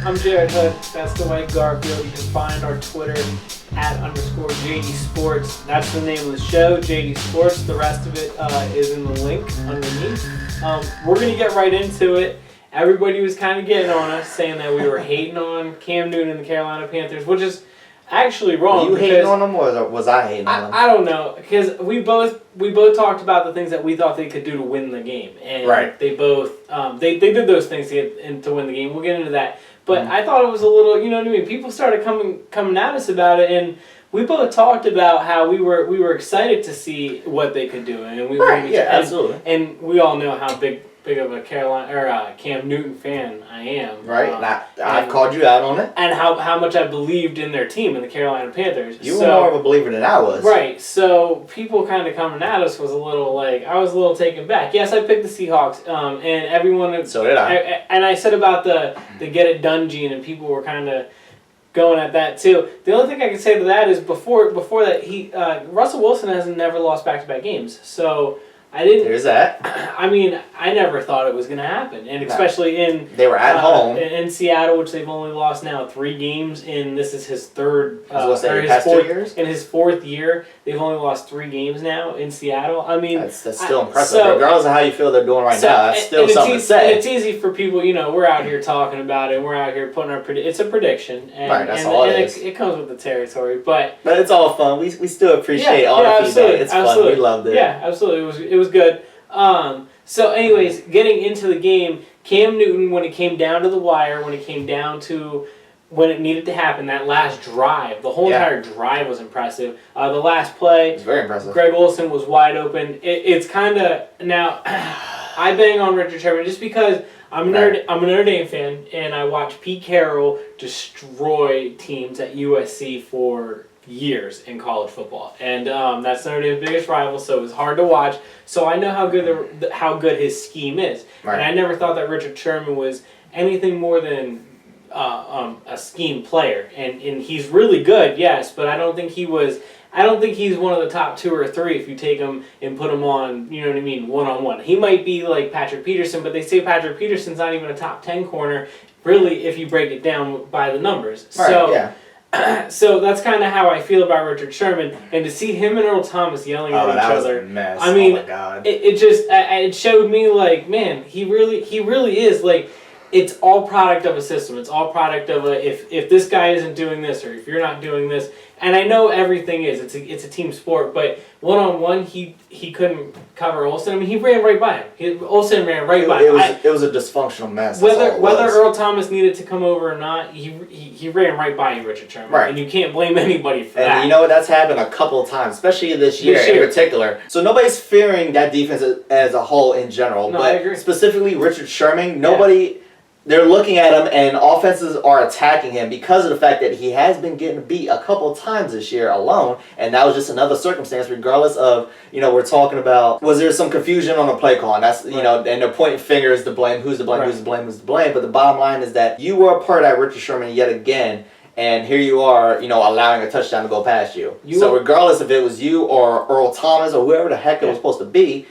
I'm Jarrett Hood. That's Dwight Garfield. You can find our Twitter @_JD Sports. That's the name of the show, JD Sports. The rest of it is in the link underneath. We're going to get right into it. Everybody was kind of getting on us, saying that we were hating on Cam Newton and the Carolina Panthers, which is actually wrong. Were you hating on them, or was I hating on them? I don't know, because we both talked about the things that we thought they could do to win the game, and they both they did those things to win the game. We'll get into that, but I thought it was a little, you know what I mean. People started coming at us about it, and we both talked about how we were excited to see what they could do, and we absolutely. And we all know how big of a Carolina or Cam Newton fan I am. Right, I've called you out on it. And how much I believed in their team, in the Carolina Panthers. You were more of a believer than I was. Right, so people kind of coming at us was a little like, I was a little taken back. Yes, I picked the Seahawks, and everyone... So did I. And I said about the get it done gene, and people were kind of going at that too. The only thing I can say to that is before that, Russell Wilson has never lost back-to-back games, so... There's that. I mean, I never thought it was going to happen, and especially they were at home in Seattle, which they've only lost now 3 games. This is his third. Past 2 years. In his 4th year, they've only lost 3 games now in Seattle. I mean, that's still impressive. Regardless of how you feel they're doing right now, that's still something to say. And it's easy for people. You know, we're out here talking about it. And we're out here putting our it's a prediction, and, right? That's all it is. It comes with the territory, but it's all fun. We still appreciate all the feedback. It's fun. We loved it. Yeah, absolutely. It was good. So anyways, getting into the game, Cam Newton, when it came down to the wire, when it came down to when it needed to happen, that last drive, the whole entire drive was impressive. The last play, it was very impressive. Greg Olsen was wide open. It's kind of, now, I bang on Richard Sherman just because I'm a Notre Dame fan, and I watched Pete Carroll destroy teams at USC for years in college football, and that's Notre Dame's biggest rival, so it was hard to watch. So I know how good his scheme is, and I never thought that Richard Sherman was anything more than a scheme player, and he's really good, yes, but I don't think he's one of the top 2 or 3 if you take him and put him on, you know what I mean, one-on-one. He might be like Patrick Peterson, but they say Patrick Peterson's not even a top 10 corner, really, if you break it down by the numbers. So that's kind of how I feel about Richard Sherman, and to see him and Earl Thomas yelling at each other. Was a mess. I mean, oh my God. It showed me like, man, he really is like. It's all product of a system. It's all product of if this guy isn't doing this, or if you're not doing this. And I know everything is. It's a team sport, but one-on-one he couldn't cover Olsen. I mean, he ran right by him. Olsen ran right by him. It was a dysfunctional mess. Whether Earl Thomas needed to come over or not, he ran right by you, Richard Sherman. Right. And you can't blame anybody for that. And you know what? That's happened a couple of times, especially this year in particular. So nobody's fearing that defense as a whole in general. No, but I agree. Specifically Richard Sherman, nobody... They're looking at him, and offenses are attacking him because of the fact that he has been getting beat a couple of times this year alone, and that was just another circumstance, regardless of, we're talking about, was there some confusion on the play call, and that's, and they're pointing fingers to blame, who's to blame, who's to blame, who's to blame, but the bottom line is that you were a part of that Richard Sherman yet again, and here you are, allowing a touchdown to go past you. So regardless if it was you or Earl Thomas or whoever the heck it was supposed to be,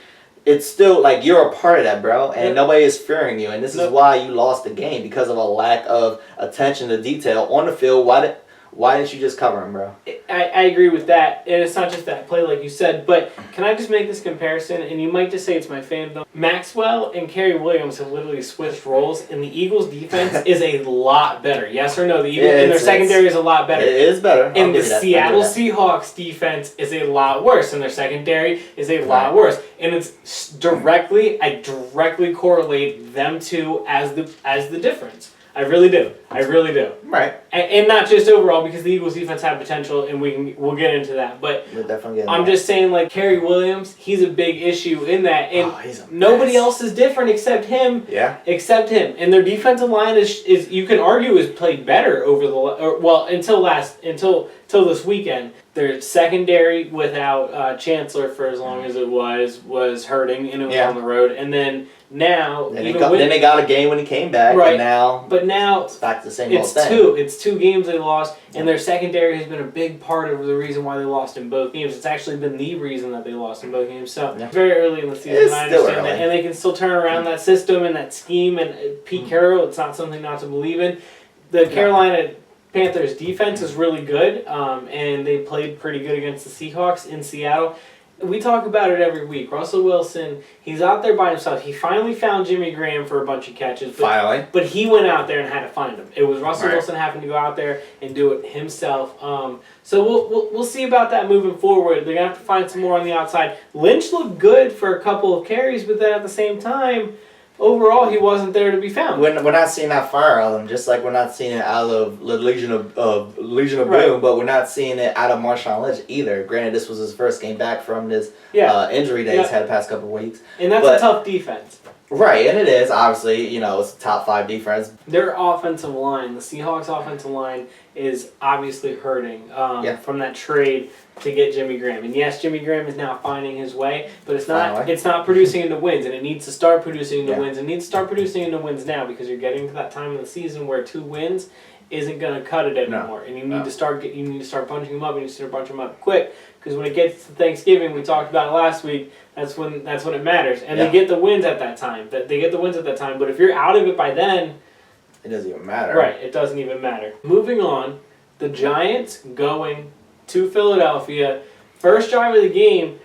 it's still like you're a part of that, bro, and nobody is fearing you, and this is why you lost the game, because of a lack of attention to detail on the field. Why didn't you just cover him, bro? I agree with that, and it's not just that play like you said, but can I just make this comparison, and you might just say it's my fandom. Maxwell and Kerry Williams have literally switched roles, and the Eagles' defense is a lot better. Yes or no? The Eagles and their secondary is a lot better. It is better. And the Seattle Seahawks defense is a lot worse, and their secondary is a lot worse. And it's I directly correlate them two as the difference. I really do. Right. And not just overall, because the Eagles' defense had potential, and we'll get into that. But I'm just saying, like, Kerry Williams, he's a big issue in that, and nobody else is different except him. Yeah. Except him, and their defensive line is you can argue is played better until this weekend. Their secondary without Chancellor for as long as it was hurting, and it was on the road, and then. Now, then they got a game when he came back, right? But now it's back to the same old thing. It's 2 games they lost, and their secondary has been a big part of the reason why they lost in both games. It's actually been the reason that they lost in both games. So very early in the season, I understand that, and they can still turn around that system and that scheme. And Pete Carroll, it's not something not to believe in. the Carolina Panthers defense is really good, and they played pretty good against the Seahawks in Seattle. We talk about it every week. Russell Wilson, he's out there by himself. He finally found Jimmy Graham for a bunch of catches. But he went out there and had to find him. It was Russell Wilson having to go out there and do it himself. So we'll see about that moving forward. They're going to have to find some more on the outside. Lynch looked good for a couple of carries, but then at the same time, overall, he wasn't there to be found. We're not seeing that fire out of him, just like we're not seeing it out of the Legion of Boom, but we're not seeing it out of Marshawn Lynch either. Granted, this was his first game back from this injury that he's had the past couple of weeks. And that's a tough defense. Right, and it is, obviously, it's a top 5 defense. Their offensive line, the Seahawks offensive line, is obviously hurting from that trade to get Jimmy Graham. And yes, Jimmy Graham is now finding his way, but it's not producing into wins, and it needs to start producing into wins. It needs to start producing into wins now because you're getting to that time of the season where 2 wins isn't going to cut it anymore. And you need to start bunching them up, and you start bunching them up quick, because when it gets to Thanksgiving, we talked about it last week, that's when it matters. And they get the wins at that time. But if you're out of it by then, it doesn't even matter. Right, it doesn't even matter. Moving on, the Giants going to Philadelphia. First drive of the game,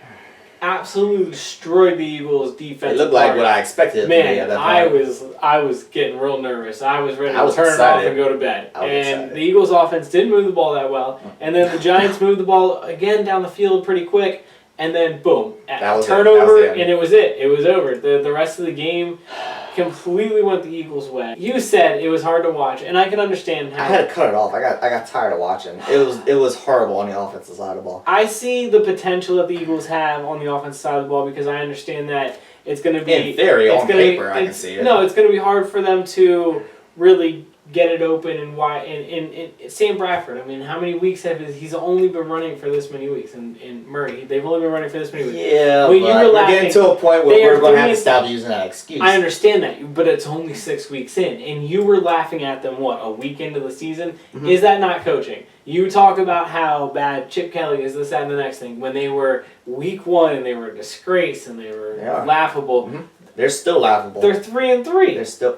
absolutely destroyed the Eagles' defense. It looked like what I expected. Man, I was getting real nervous. I was ready to turn it off and go to bed. And the Eagles' offense didn't move the ball that well. And then the Giants moved the ball again down the field pretty quick. And then, boom, turnover, and it was it. It was over. The rest of the game completely went the Eagles' way. You said it was hard to watch, and I can understand how. I had to cut it off. I got tired of watching. It was horrible on the offensive side of the ball. I see the potential that the Eagles have on the offensive side of the ball because I understand that it's going to be... In theory, on paper, I can see it. No, it's going to be hard for them to really get it open and Sam Bradford, I mean, how many weeks he's only been running for this many weeks, and Murray, they've only been running for this many weeks. Yeah, but we're getting to a point where we're going to have to stop using that excuse. I understand that, but it's only 6 weeks in, and you were laughing at them, a week into the season? Mm-hmm. Is that not coaching? You talk about how bad Chip Kelly is, this, that, and the next thing, when they were week 1 and they were a disgrace and they were laughable. Mm-hmm. They're still laughable. They're 3-3. They're still...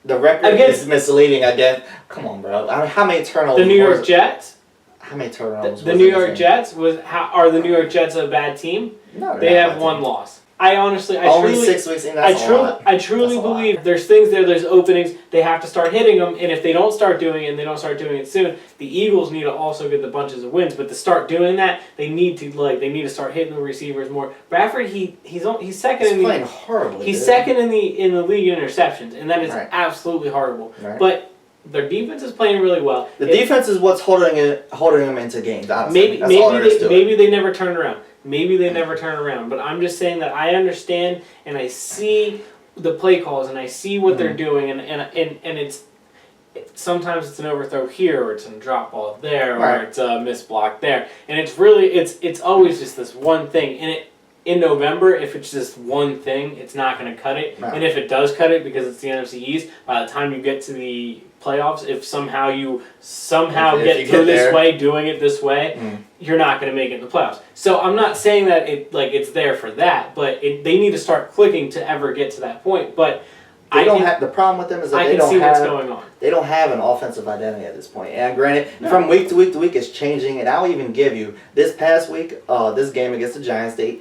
The record is misleading again. Come on, bro. How many turnovers? The New York Jets? How many turnovers? The New York Jets are the New York Jets a bad team? No, they have 1 loss. Only 6 weeks in. I truly believe there's things there. There's openings. They have to start hitting them, and if they don't start doing it, and they don't start doing it soon, the Eagles need to also get the bunches of wins. But to start doing that, they need to start hitting the receivers more. Bradford, he's second in the playing horribly. He's second in the league in interceptions, and that is absolutely horrible. Right. But their defense is playing really well. The defense is what's holding them into games. Honestly. Maybe they never turn around. Maybe they never turn around, but I'm just saying that I understand and I see the play calls and I see what they're doing and it's sometimes it's an overthrow here or it's a drop ball there or it's a missed block there, and it's always just this one thing. And in November, if it's just one thing, it's not going to cut it. No. And if it does cut it because it's the NFC East, by the time you get to the playoffs, if somehow you get through this way, doing it this way, you're not going to make it in the playoffs. So I'm not saying that it's there for that, but they need to start clicking to ever get to that point. But the problem with them is that what's going on. They don't have an offensive identity at this point. And granted, from week to week to week, it's changing. And I'll even give you this past week, this game against the Giants, they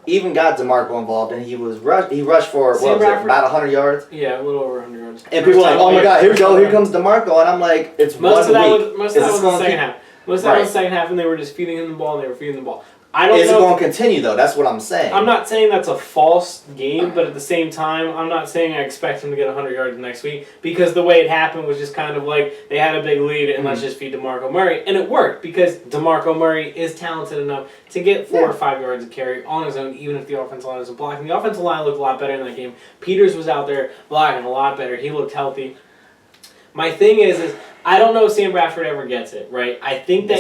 even got DeMarco involved, and he rushed for about 100 yards. Yeah, a little over 100 yards. And people were like, "Oh my God, here comes DeMarco," and I'm like, "It's most 1 of week." Most of that was the second half. Most of that was the second half, and they were just feeding him the ball, and they were feeding the ball. Is it going to continue, though? That's what I'm saying. I'm not saying that's a false game, but at the same time, I'm not saying I expect him to get 100 yards next week, because the way it happened was just kind of like they had a big lead and let's just feed DeMarco Murray. And it worked because DeMarco Murray is talented enough to get 4 or 5 yards of carry on his own, even if the offensive line isn't blocking. The offensive line looked a lot better in that game. Peters was out there blocking a lot better. He looked healthy. My thing is I don't know if Sam Bradford ever gets it, right? I think that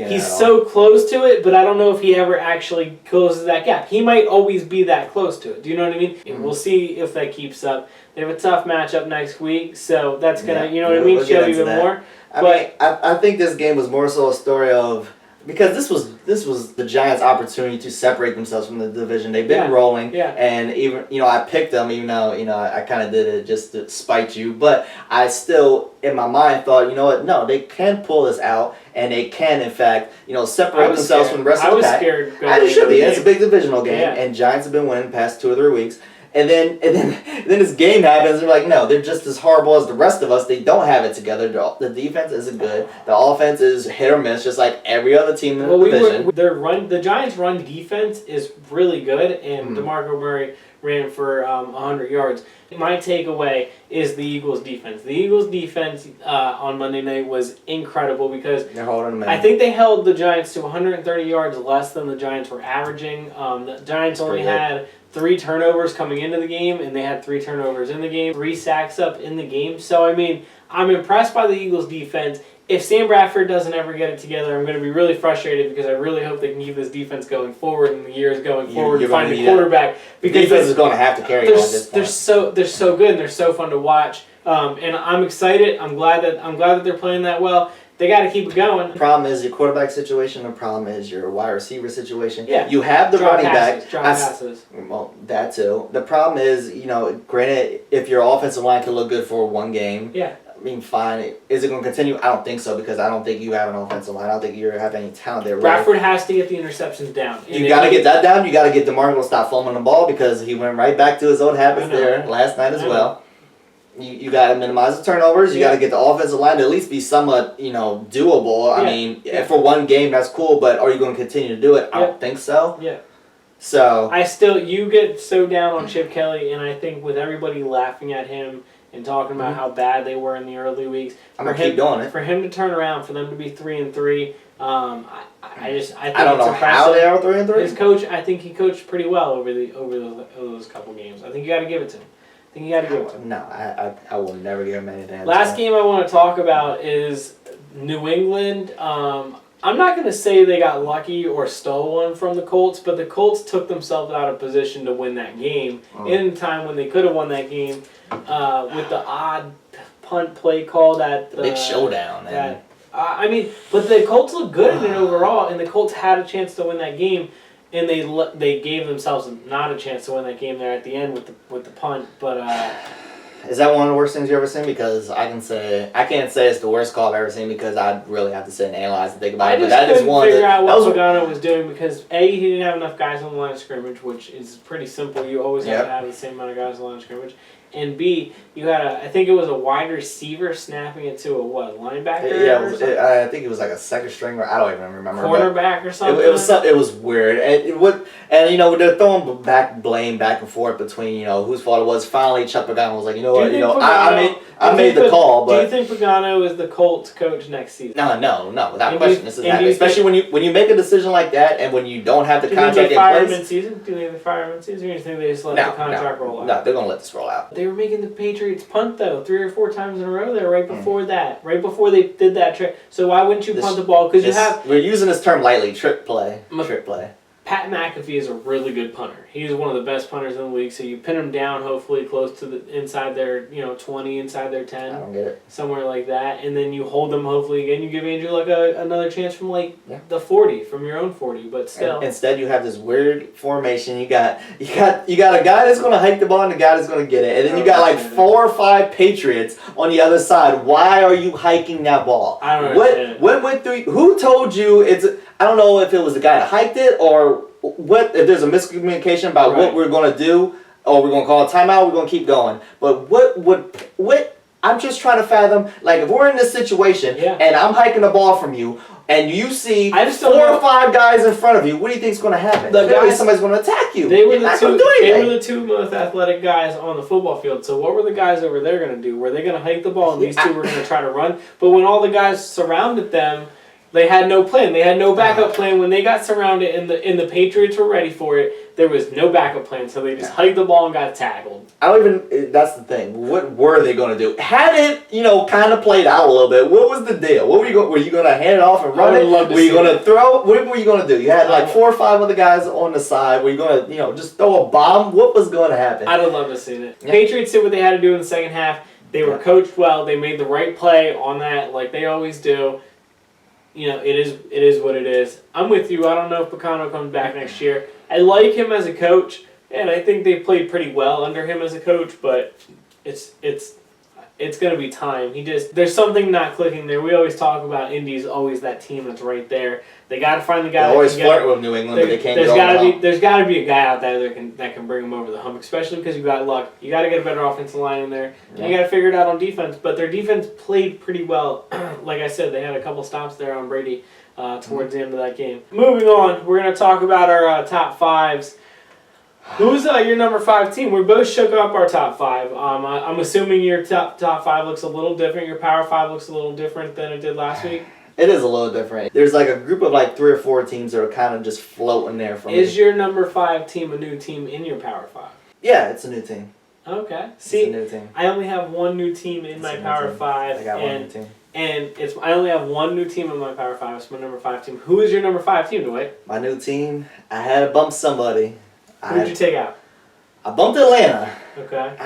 he's so close to it, but I don't know if he ever actually closes that gap. He might always be that close to it. Do you know what I mean? Mm-hmm. We'll see if that keeps up. They have a tough matchup next week, so that's going to, show even more. I think this game was more so a story of Because this was the Giants' opportunity to separate themselves from the division. They've been rolling, and even I picked them, even though I kind of did it just to spite you. But I still, in my mind, thought, you know what? No, they can pull this out, and they can, in fact, separate themselves from the rest of the pack. I was scared. As it should be. It's a big divisional game, and Giants have been winning the past 2 or 3 weeks. And then this game happens. They're like, no, they're just as horrible as the rest of us. They don't have it together. The defense isn't good. The offense is hit or miss, just like every other team in the division. The Giants' run defense is really good, and DeMarco Murray ran for 100 yards. My takeaway is the Eagles' defense. The Eagles' defense on Monday night was incredible because they're holding them. I think they held the Giants to 130 yards less than the Giants were averaging. The Giants only had 3 turnovers coming into the game, and they had 3 turnovers in the game, 3 sacks up in the game. So, I mean, I'm impressed by the Eagles' defense. If Sam Bradford doesn't ever get it together, I'm going to be really frustrated because I really hope they can keep this defense going forward in the years going forward and find a quarterback. Because the defense is going to have to carry them at this point. They're so good and they're so fun to watch. And I'm excited. I'm glad that they're playing that well. They got to keep it going. The problem is your quarterback situation. The problem is your wide receiver situation. Yeah. You have the running back. Drop passes. Well, that too. The problem is, granted, if your offensive line can look good for one game. Yeah. I mean, fine. Is it going to continue? I don't think so because I don't think you have an offensive line. I don't think you have any talent there. Bradford has to get the interceptions down. You got to get that down. You got to get DeMarco to stop fumbling the ball because he went right back to his old habits there last night as well. You got to minimize the turnovers. You got to get the offensive line to at least be somewhat, doable. I mean, for one game, that's cool, but are you going to continue to do it? I don't think so. Yeah. So you get so down on Chip Kelly, and I think with everybody laughing at him and talking about how bad they were in the early weeks, I'm gonna keep doing it. For him to turn around, for them to be 3-3, I think I don't know how they are 3-3. His coach, I think he coached pretty well over those couple games. I think you got to give it to him. No, I will never give him anything. Last game I want to talk about is New England. I'm not going to say they got lucky or stole one from the Colts, but the Colts took themselves out of position to win that game in a time when they could have won that game with the odd punt play called at the big showdown. But the Colts looked good in it overall, and the Colts had a chance to win that game. And they gave themselves not a chance to win that game there at the end with the punt, but is that one of the worst things you ever seen? Because I can't say it's the worst call I've ever seen because I'd really have to sit and analyze and think about it. I just couldn't figure out what Pagano was doing because he didn't have enough guys on the line of scrimmage, which is pretty simple. You always have to have the same amount of guys on the line of scrimmage. And B, you had I think it was a wide receiver snapping it to a linebacker? Yeah, I think it was like a second stringer. I don't even remember. Cornerback or something? It was weird. They're throwing blame back and forth between, whose fault it was. Finally, Chuck Pagano was like, I made the call. But do you think Pagano is the Colts coach next season? No, without question. This is happening. Especially when you make a decision like that and when you don't have the contract in place. Do you think they fire him in-season? Do they fire him in-season? Or do you think they just let the contract roll out? No, they're going to let this roll out. They were making the Patriots punt, though, 3 or 4 times in a row there right before that. Right before they did that trick. So why wouldn't you punt the ball? Because we're using this term lightly, trick play. Pat McAfee is a really good punter. He's one of the best punters in the league. So you pin him down, hopefully close to the inside their 20, inside their 10. I don't get it. Somewhere like that, and then you hold them. Hopefully again, you give Andrew another chance from the 40, from your own 40. But still, instead you have this weird formation. You got a guy that's going to hike the ball and a guy that's going to get it, and then you got 4 or 5 Patriots on the other side. Why are you hiking that ball? I don't understand. What went through? Who told you it's? I don't know if it was the guy that hiked it or what. If there's a miscommunication about what we're going to do, or we're going to call a timeout, we're going to keep going. But what? I'm just trying to fathom. If we're in this situation and I'm hiking the ball from you, and you see 4 or 5 guys in front of you, what do you think's going to happen? Somebody's going to attack you. They were the 2 most athletic guys on the football field. So what were the guys over there going to do? Were they going to hike the ball and these 2 were going to try to run? But when all the guys surrounded them, they had no plan. They had no backup plan. When they got surrounded and the Patriots were ready for it, there was no backup plan. So they just hiked the ball and got tackled. That's the thing. What were they going to do? Had it, kind of played out a little bit, what was the deal? Were you going to hand it off and run it? Were you going to throw? What were you going to do? You had 4 or 5 other guys on the side. Were you going to, just throw a bomb? What was going to happen? I'd have loved to see it. Yeah. Patriots did what they had to do in the second half. They were coached well. They made the right play on that like they always do. it is what it is. I'm with you. I don't know if Picano comes back next year. I like him as a coach, and I think they played pretty well under him as a coach, but it's going to be time. There's something not clicking there. We always talk about Indy's always that team that's right there. They got to find the guy. They always flirt with New England, but they can't. There's got to be a guy out there that can bring them over the hump, especially because you got luck. You got to get a better offensive line in there. Yeah. You got to figure it out on defense. But their defense played pretty well. Like I said, they had a couple stops there on Brady towards the end of that game. Moving on, we're going to talk about our top fives. Who's your number 5 team? We both shook up our top 5. I'm assuming your top 5 looks a little different. Your Power 5 looks a little different than it did last week. It is a little different. There's like a group of like 3 or 4 teams that are kind of just floating there for me. Is your number 5 team a new team in your Power 5? Yeah, it's a new team. Okay. See, it's a new team. I only have one new team in my Power 5. I got one new team. And I only have one new team in my Power 5. It's my number 5 team. Who is your number 5 team, Dwight? My new team, I had to bump somebody. Who did you take out? I bumped Atlanta. Okay.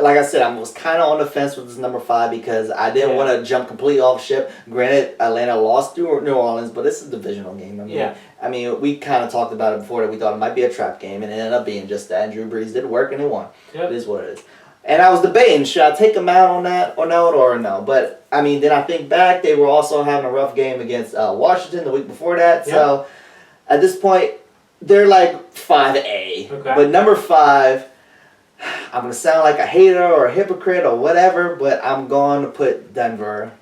Like I said, I was kind of on the fence with this number 5 because I didn't want to jump completely off ship. Granted, Atlanta lost to New Orleans, but it's a divisional game. I mean, we kind of talked about it before that we thought it might be a trap game, and it ended up being just that. And Drew Brees did work, and he won. Yep. It is what it is. And I was debating, should I take them out on that or no? But, I mean, then I think back, they were also having a rough game against Washington the week before that. Yep. So, at this point, they're like 5A. Okay. But number 5... I'm going to sound like a hater or a hypocrite or whatever, but I'm going to put Denver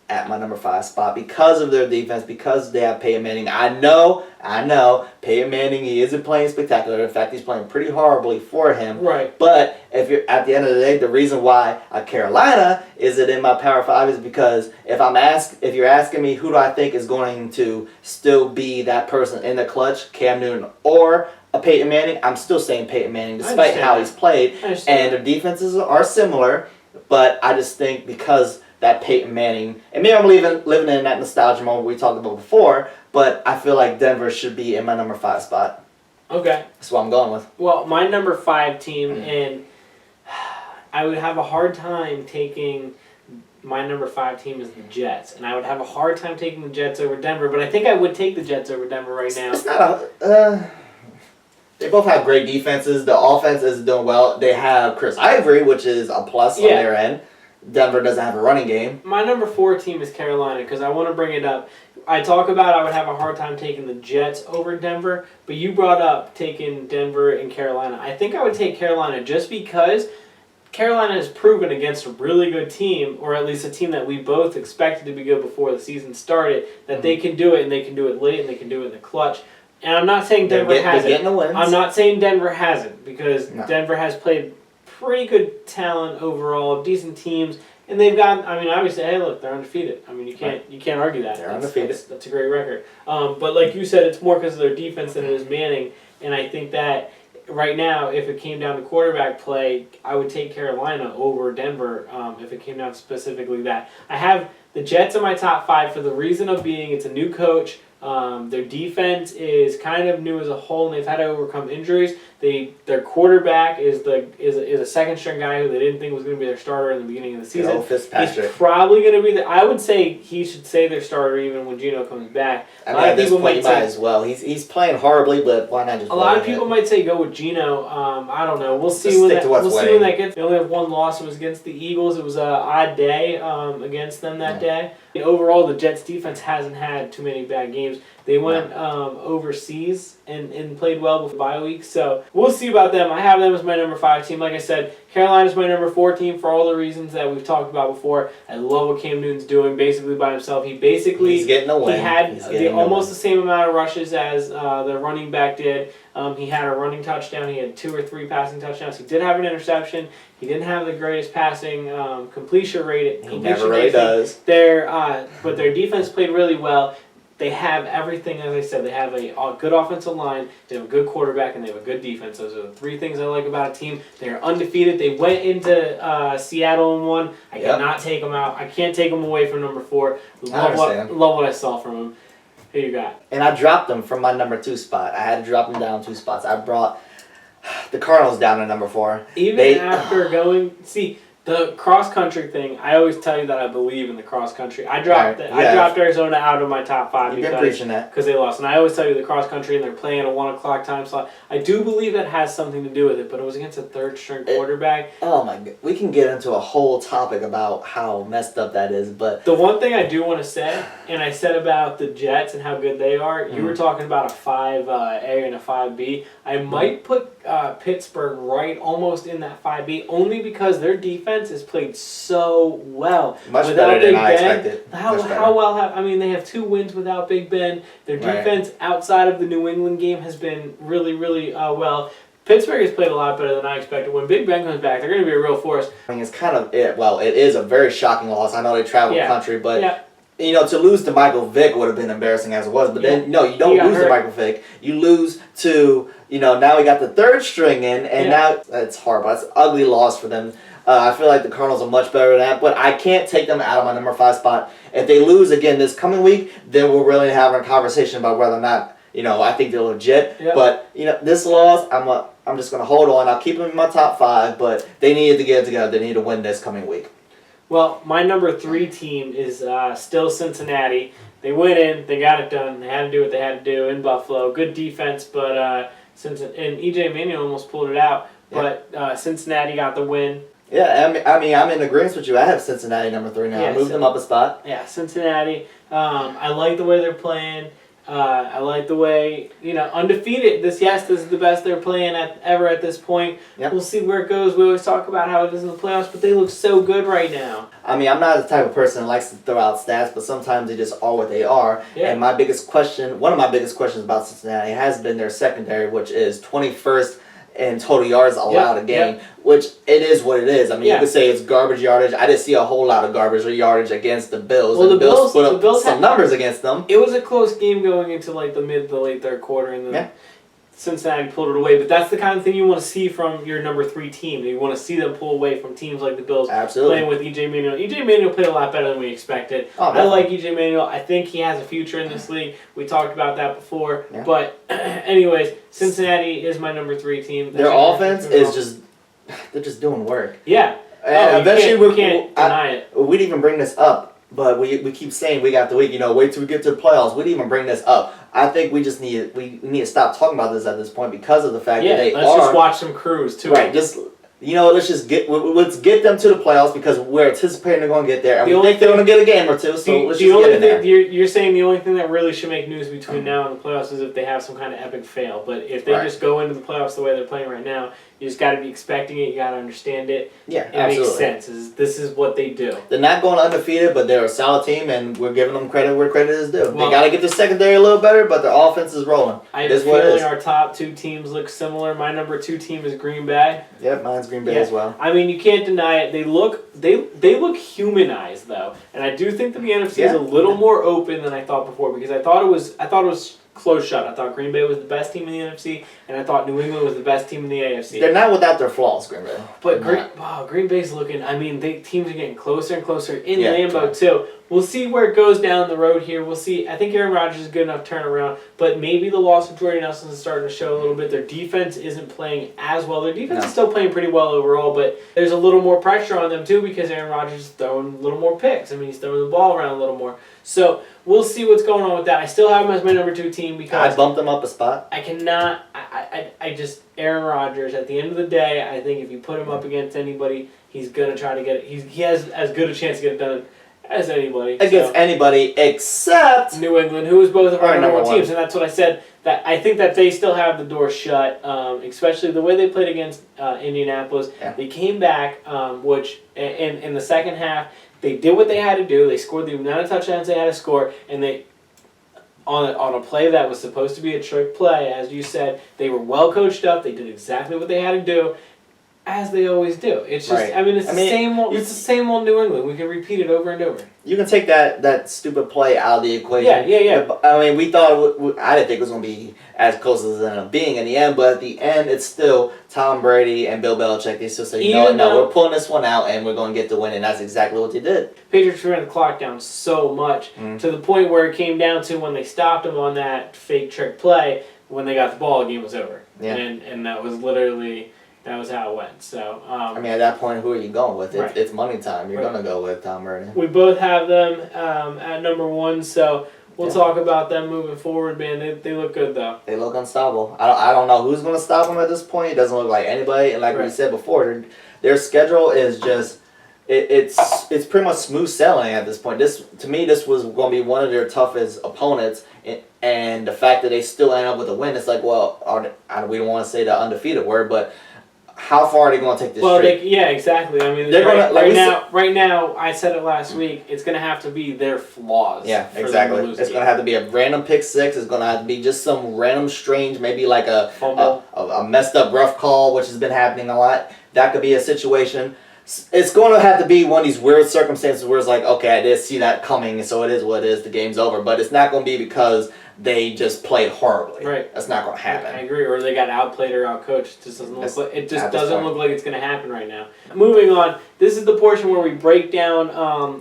at my number 5 spot because of their defense, because they have Peyton Manning. I know, Peyton Manning, he isn't playing spectacular. In fact, he's playing pretty horribly for him. Right. But if you're at the end of the day, the reason why Carolina isn't in my Power 5 is because if you're asking me who do I think is going to still be that person in the clutch, Cam Newton or a Peyton Manning, I'm still saying Peyton Manning despite how he's played. And their defenses are similar, but I just think because that Peyton Manning, and maybe I'm living in that nostalgia moment we talked about before, but I feel like Denver should be in my number 5 spot. Okay. That's what I'm going with. Well, my number 5 team, and I would have a hard time taking my number 5 team is the Jets, and I would have a hard time taking the Jets over Denver, but I think I would take the Jets over Denver right now. It's not they both have great defenses. The offense is doing well. They have Chris Ivory, which is a plus on their end. Denver doesn't have a running game. My number 4 team is Carolina because I want to bring it up. I talk about I would have a hard time taking the Jets over Denver, but you brought up taking Denver and Carolina. I think I would take Carolina just because Carolina has proven against a really good team, or at least a team that we both expected to be good before the season started, that they can do it, and they can do it late, and they can do it in the clutch. And I'm not saying Denver hasn't. I'm not saying Denver hasn't because Denver has played pretty good talent overall, decent teams, and they've got. I mean, obviously, hey, look, they're undefeated. I mean, you can't argue that. They're undefeated. That's a great record. But like you said, it's more because of their defense than it is Manning, and I think that right now, if it came down to quarterback play, I would take Carolina over Denver. If it came down to specifically that, I have the Jets in my top 5 for the reason of being it's a new coach. Their defense is kind of new as a whole, and they've had to overcome injuries. Their quarterback is a second string guy who they didn't think was going to be their starter in the beginning of the season. He's probably going to be I would say he should say their starter even when Geno comes back. I mean, at this point, he might as well. He's playing horribly, but why not just? A lot of people might say go with Geno. I don't know. We'll see when that gets. They only have one loss. It was against the Eagles. It was an odd day against them that day. Overall, the Jets defense hasn't had too many bad games. They went overseas and played well before bye week, so we'll see about them. I have them as my number 5 team. Like I said, Carolina's my number 4 team for all the reasons that we've talked about before. I love what Cam Newton's doing basically by himself. He's getting a win. He had almost the same amount of rushes as the running back did. He had a running touchdown. He had 2 or 3 passing touchdowns. He did have an interception. He didn't have the greatest passing completion rate. He never really does. But their defense played really well. They have everything, as I said. They have a good offensive line, they have a good quarterback, and they have a good defense. Those are the 3 things I like about a team. They are undefeated. They went into Seattle and won. I cannot take them out. I can't take them away from number 4. Love what I saw from them. Who you got? And I dropped them from my number 2 spot. I had to drop them down 2 spots. I brought the Cardinals down to number 4. Even after going... See... The cross-country thing, I always tell you that I believe in the cross-country. I dropped Arizona out of my top 5 You've been preaching that. because they lost. And I always tell you the cross-country and they're playing at a 1 o'clock time slot. I do believe that has something to do with it, but it was against a third-string quarterback. Oh, my God. We can get into a whole topic about how messed up that is, but... The one thing I do want to say, and I said about the Jets and how good they are, you were talking about a 5A and a 5B. I might put Pittsburgh right almost in that 5B, only because their defense is played so well. Much better than I expected. How well I mean, they have 2 wins without Big Ben. Their defense outside of the New England game has been really, really well. Pittsburgh has played a lot better than I expected. When Big Ben comes back, they're going to be a real force. I mean, it's kind of it. Well, it is a very shocking loss. I know they travel the country, but to lose to Michael Vick would have been embarrassing as it was. But then, no, you don't lose to Michael Vick. You lose to, now we got the 3rd string in, and now it's horrible. It's an ugly loss for them. I feel like the Cardinals are much better than that, but I can't take them out of my number 5 spot. If they lose again this coming week, then we're really having a conversation about whether or not, I think they're legit. Yep. But, this loss, I'm just going to hold on. I'll keep them in my top 5, but they needed to get it together. They need to win this coming week. Well, my number 3 team is still Cincinnati. They went in, they got it done. They had to do what they had to do in Buffalo. Good defense, but and E.J. Manuel almost pulled it out. But Cincinnati got the win. Yeah, I mean, I'm in agreement with you. I have Cincinnati number 3 now. I moved them up a spot. Yeah, Cincinnati. I like the way they're playing. I like the way, undefeated. This is the best they're playing ever at this point. Yep. We'll see where it goes. We always talk about how it is in the playoffs, but they look so good right now. I mean, I'm not the type of person that likes to throw out stats, but sometimes they just are what they are. Yeah. And one of my biggest questions about Cincinnati has been their secondary, which is 21st in total yards allowed a game, which it is what it is. I mean, you could say it's garbage yardage. I didn't see a whole lot of garbage or yardage against the Bills. Well, the Bills put up some numbers against them. It was a close game going into like the mid to late 3rd quarter, and then Cincinnati pulled it away. But that's the kind of thing you want to see from your number 3 team. You want to see them pull away from teams like the Bills. Absolutely. Playing with E.J. Manuel. E.J. Manuel played a lot better than we expected. I like E.J. Manuel. I think he has a future in this league. We talked about that before. Yeah. But anyways, Cincinnati is my number 3 team. Their offense is they're just doing work. Yeah. Eventually we can't deny it. We'd even bring this up. But we keep saying we got the week, wait till we get to the playoffs. We didn't even bring this up. I think we just need to stop talking about this at this point because of the fact that they let's just watch them cruise too. Right, let's get them to the playoffs because we're anticipating they're going to get there, and we think they're going to get a game or two. So let's just get in there. You're saying the only thing that really should make news between now and the playoffs is if they have some kind of epic fail. But if they just go into the playoffs the way they're playing right now, you just got to be expecting it. You got to understand it. Yeah, it makes sense. This is what they do. They're not going undefeated, but they're a solid team, and we're giving them credit where credit is due. They got to get the secondary a little better, but their offense is rolling. I have a feeling our top 2 teams look similar. My number 2 team is Green Bay. Yep, mine's Green Bay as well. I mean, you can't deny it. They look humanized though, and I do think that the NFC is a little more open than I thought before because I thought it was close shot. I thought Green Bay was the best team in the NFC, and I thought New England was the best team in the AFC. They're not without their flaws, Green Bay. But Green Bay's looking. I mean, teams are getting closer and closer in Lambeau too. We'll see where it goes down the road here. We'll see. I think Aaron Rodgers is a good enough turnaround, but maybe the loss of Jordy Nelson is starting to show a little bit. Their defense isn't playing as well. Their defense is still playing pretty well overall, but there's a little more pressure on them too because Aaron Rodgers is throwing a little more picks. I mean, he's throwing the ball around a little more. So we'll see what's going on with that. I still have him as my number 2 team because I bumped them up a spot. I cannot. I just Aaron Rodgers. At the end of the day, I think if you put him up against anybody, he's gonna try to get it. He has as good a chance to get it done as anybody. Against anybody except New England, who is both of our number 1 teams, and that's what I said. That I think that they still have the door shut, especially the way they played against Indianapolis. Yeah. They came back, which in the second half they did what they had to do. They scored the amount of touchdowns they had to score, and they. On a play that was supposed to be a trick play, as you said, they were well coached up. They did exactly what they had to do, as they always do. It's just, it's the same old. It's the same old New England. We can repeat it over and over. You can take that stupid play out of the equation. Yeah. I mean, we thought I didn't think it was going to be as close as it ended up being in the end, but at the end, it's still Tom Brady and Bill Belichick. They still say, no, we're pulling this one out and we're going to get the win, and that's exactly what they did. Patriots ran the clock down so much to the point where it came down to when they stopped them on that fake trick play. When they got the ball, the game was over. Yeah. And that was literally. That was how it went. So I mean, at that point, who are you going with? Right. It's money time. You're Right. going to go with Tom Brady. we both have them at number 1, so we'll talk about them moving forward, man. They look good, though. They look unstoppable. I don't know who's going to stop them at this point. It doesn't look like anybody. And like we said before, their schedule is just it's pretty much smooth sailing at this point. This was going to be one of their toughest opponents, and the fact that they still end up with a win, it's like, well, we don't want to say the undefeated word, but how far are they going to take this streak? Yeah, exactly. I mean, right now, I said it last week, it's going to have to be their flaws. Yeah, exactly. It's going to have to be a random pick six. It's going to have to be just some random strange, maybe like a messed up rough call, which has been happening a lot. That could be a situation. It's going to have to be one of these weird circumstances where it's like, okay, I did see that coming, so it is what it is. The game's over. But it's not going to be because they just played horribly. Right. That's not going to happen. I agree. Or they got outplayed or outcoached. It just doesn't look like it's going to happen right now. Moving on, this is the portion where we break down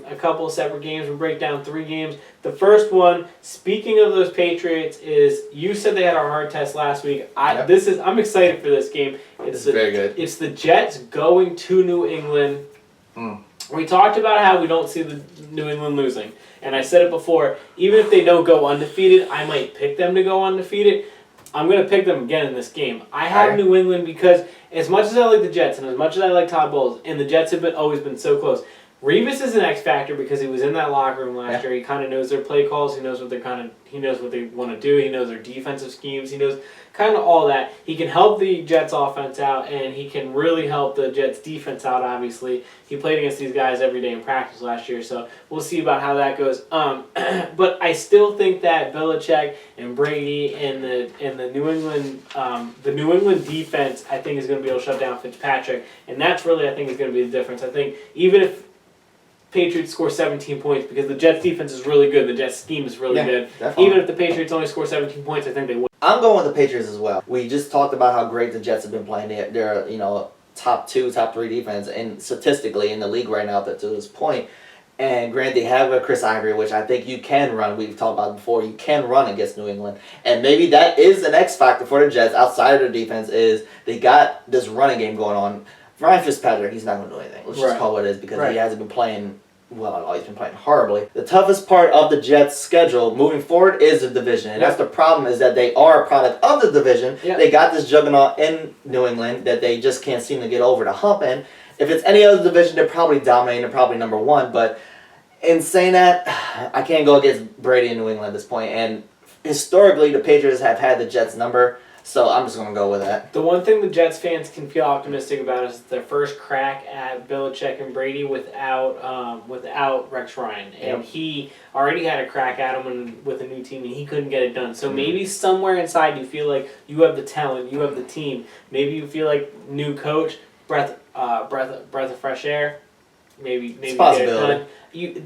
a couple separate games. We break down 3 games. The first one, speaking of those Patriots, is you said they had a hard test last week. I'm excited for this game. It's very good. It's the Jets going to New England. We talked about how we don't see the New England losing. And I said it before, even if they don't go undefeated, I might pick them to go undefeated. I'm going to pick them again in this game. I have New England because as much as I like the Jets and as much as I like Todd Bowles, and the Jets have always been so close, Revis is an X factor because he was in that locker room last year. He kind of knows their play calls. He knows what he knows what they want to do. He knows their defensive schemes. He knows kind of all that. He can help the Jets offense out, and he can really help the Jets defense out. Obviously, he played against these guys every day in practice last year, so we'll see about how that goes. But I still think that Belichick and Brady and the New England defense, I think, is going to be able to shut down Fitzpatrick, and that's really, I think, is going to be the difference. I think even if Patriots score 17 points, because the Jets defense is really good, the Jets scheme is really good. Definitely. Even if the Patriots only score 17 points, I think they win. I'm going with the Patriots as well. We just talked about how great the Jets have been playing. They're top 2, top 3 defense, and statistically in the league right now up to this point. And granted, they have a Chris Ivory, which I think you can run. We've talked about it before. You can run against New England, and maybe that is an X factor for the Jets outside of their defense. Is they got this running game going on. Ryan Fitzpatrick, he's not going to do anything. Let's just call it what it is because he hasn't been playing. Well, he's been playing horribly. The toughest part of the Jets' schedule moving forward is the division. And that's the problem, is that they are a product of the division. Yeah. They got this juggernaut in New England that they just can't seem to get over the hump. And if it's any other division, they're probably dominating. They're probably number 1. But in saying that, I can't go against Brady in New England at this point. And historically, the Patriots have had the Jets' number. So I'm just going to go with that. The one thing the Jets fans can feel optimistic about is their first crack at Belichick and Brady without Rex Ryan. And he already had a crack at him with a new team, and he couldn't get it done. So maybe somewhere inside you feel like you have the talent, you have the team. Maybe you feel like new coach, breath of fresh air. Maybe get it done.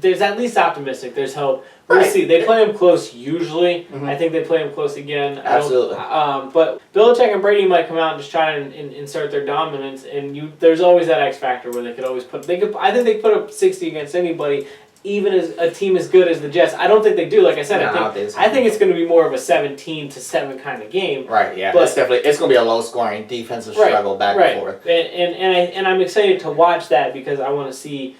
There's at least optimistic. There's hope. We'll see. They play them close usually. I think they play them close again. Absolutely. But Belichick and Brady might come out and just try and insert their dominance. And there's always that X factor where they could always put. I think they put up 60 against anybody, even as a team as good as the Jets. I don't think they do. Like I said, I think it's going to be more of a 17-7 kind of game. Right. Yeah. But it's going to be a low scoring defensive struggle back and forth. And I'm excited to watch that because I want to see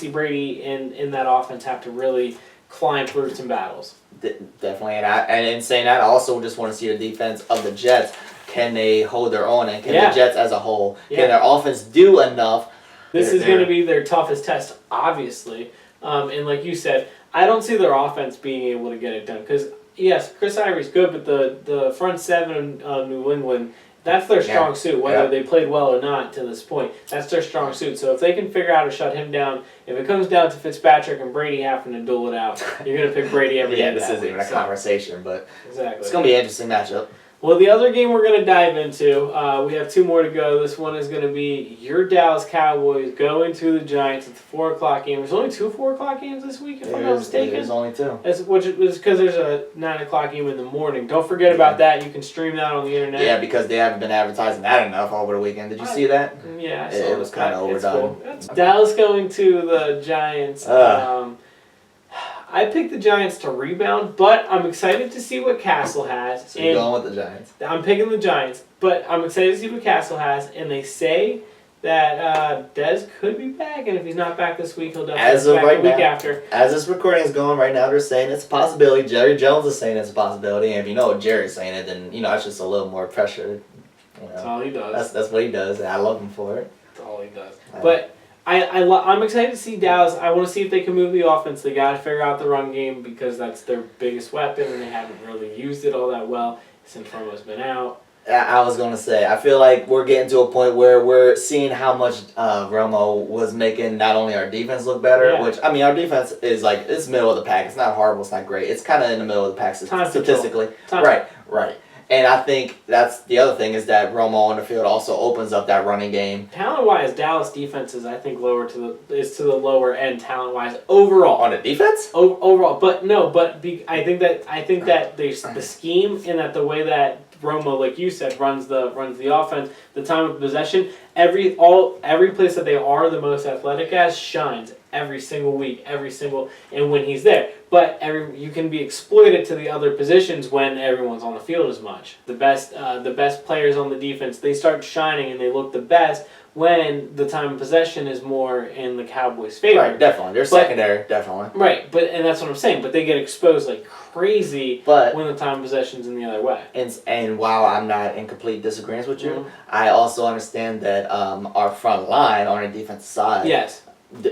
Brady in that offense have to really climb through some battles. Definitely, and in saying that, I also just want to see the defense of the Jets. Can they hold their own, and can the Jets as a whole, can their offense do enough? This is going to be their toughest test, obviously. And like you said, I don't see their offense being able to get it done because yes, Chris Ivory's good, but the front 7 of New England, that's their strong suit, whether they played well or not to this point. That's their strong suit. So if they can figure out how to shut him down, if it comes down to Fitzpatrick and Brady having to duel it out, you're going to pick Brady every day. Yeah, this isn't even a conversation, but exactly. It's going to be an interesting matchup. Well, the other game we're going to dive into, we have 2 more to go. This one is going to be your Dallas Cowboys going to the Giants. It's a 4 o'clock game. There's only 2 4 o'clock games this week, if I'm not mistaken. There's only 2. Which is because there's a 9 o'clock game in the morning. Don't forget about that. You can stream that on the internet. Yeah, because they haven't been advertising that enough over the weekend. Did you see that? Yeah, I saw it was kind of overdone. Cool. Dallas going to the Giants. I picked the Giants to rebound, but I'm excited to see what Castle has. So you're going with the Giants? I'm picking the Giants. But I'm excited to see what Castle has, and they say that Dez could be back, and if he's not back this week, he'll definitely be back the week after. As this recording is going right now, they're saying it's a possibility. Jerry Jones is saying it's a possibility, and if you know Jerry's saying it, then it's just a little more pressure. That's all he does. That's what he does, and I love him for it. That's all he does. But I'm excited to see Dallas. I want to see if they can move the offense. They got to figure out the run game because that's their biggest weapon, and they haven't really used it all that well since Romo's been out. I was going to say, I feel like we're getting to a point where we're seeing how much Romo was making not only our defense look better, which, I mean, our defense is it's middle of the pack. It's not horrible, it's not great. It's kind of in the middle of the pack statistically. Right. And I think that's the other thing is that Romo on the field also opens up that running game. Talent-wise, Dallas defense is, I think, to the lower end talent-wise overall. On the defense? Overall. I think that the scheme and that the way that Romo, like you said, runs the offense, the time of possession, every place that they are the most athletic as shines every single week, and when he's there. But you can be exploited to the other positions when everyone's on the field as much. The best players on the defense, they start shining and they look the best when the time of possession is more in the Cowboys' favor. Right, definitely. They're secondary, definitely. Right, and that's what I'm saying. But they get exposed like crazy when the time of possession's in the other way. And while I'm not in complete disagreement with you, I also understand that our front line on the defensive side. Yes.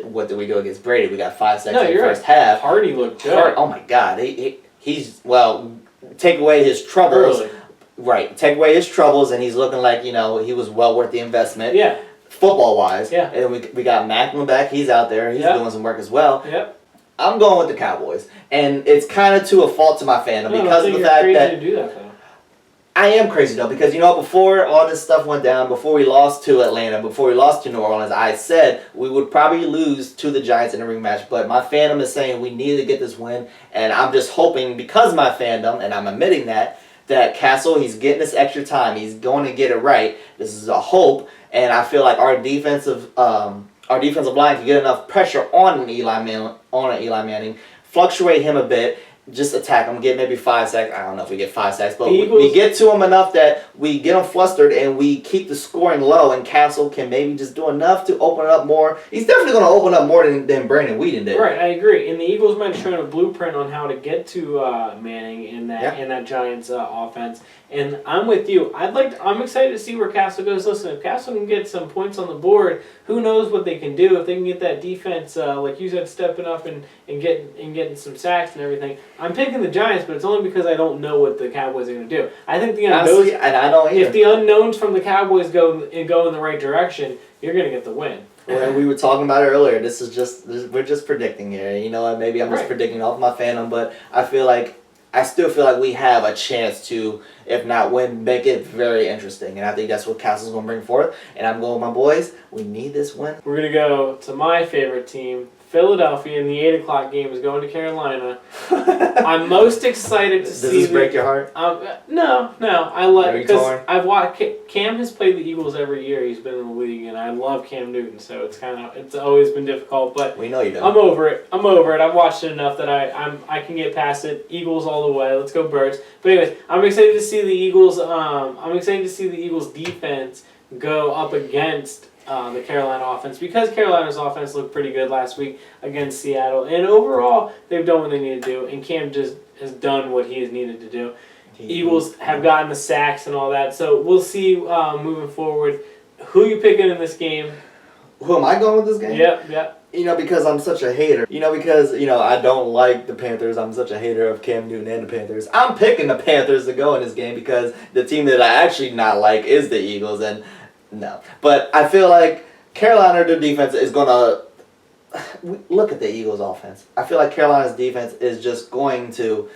What did we do against Brady? We got 5 sacks in the first half. Hardy looked good. Oh my God, he's take away his troubles. Early. Right, take away his troubles, and he's looking like he was well worth the investment. Yeah. Football wise. Yeah. And we got Macklin back. He's out there. He's doing some work as well. Yep. I'm going with the Cowboys, and it's kind of to a fault to my fandom because of the fact that to do that though. I am crazy though because before all this stuff went down, before we lost to Atlanta, before we lost to New Orleans, I said we would probably lose to the Giants in a rematch. But my fandom is saying we need to get this win, and I'm just hoping because of my fandom, and I'm admitting that Castle, he's getting this extra time, he's going to get it right. This is a hope, and I feel like our defensive line can get enough pressure on an Eli Manning, fluctuate him a bit. Just attack him, get maybe 5 sacks. I don't know if we get 5 sacks, but we get to him enough that we get him flustered and we keep the scoring low, and Castle can maybe just do enough to open it up more. He's definitely going to open up more than Brandon Whedon did. Right, I agree. And the Eagles might have shown a blueprint on how to get to Manning in that Giants offense. And I'm with you. I'm excited to see where Castle goes. Listen, if Castle can get some points on the board, who knows what they can do if they can get that defense, like you said, stepping up and getting some sacks and everything. I'm picking the Giants, but it's only because I don't know what the Cowboys are going to do. I think the unknowns, and I don't either. If the unknowns from the Cowboys go in the right direction, you're going to get the win. Well, we were talking about it earlier. We're just predicting here. You know what? Maybe I'm just predicting off my fandom, but I still feel like we have a chance to, if not win, make it very interesting. And I think that's what Castle's going to bring forth. And I'm going with my boys. We need this win. We're going to go to my favorite team, Philadelphia, and the 8 o'clock game is going to Carolina. I'm most excited to see. Does this break your heart? No. Because I've watched Cam has played the Eagles every year he's been in the league, and I love Cam Newton, so it's always been difficult. But we know you do. I'm over it. I've watched it enough that I can get past it. Eagles all the way. Let's go Birds. But anyways, I'm excited to see the Eagles. I'm excited to see the Eagles defense go up against the Carolina offense, because Carolina's offense looked pretty good last week against Seattle, and overall they've done what they need to do, and Cam just has done what he has needed to do. Eagles have gotten the sacks and all that, so we'll see moving forward. Who you picking in this game? Who am I going with this game? Yep. Because I'm such a hater. Because I don't like the Panthers. I'm such a hater of Cam Newton and the Panthers. I'm picking the Panthers to go in this game because the team that I actually not like is the Eagles, and no. But I feel like Carolina, their defense is going to look at the Eagles' offense. I feel like Carolina's defense is just going to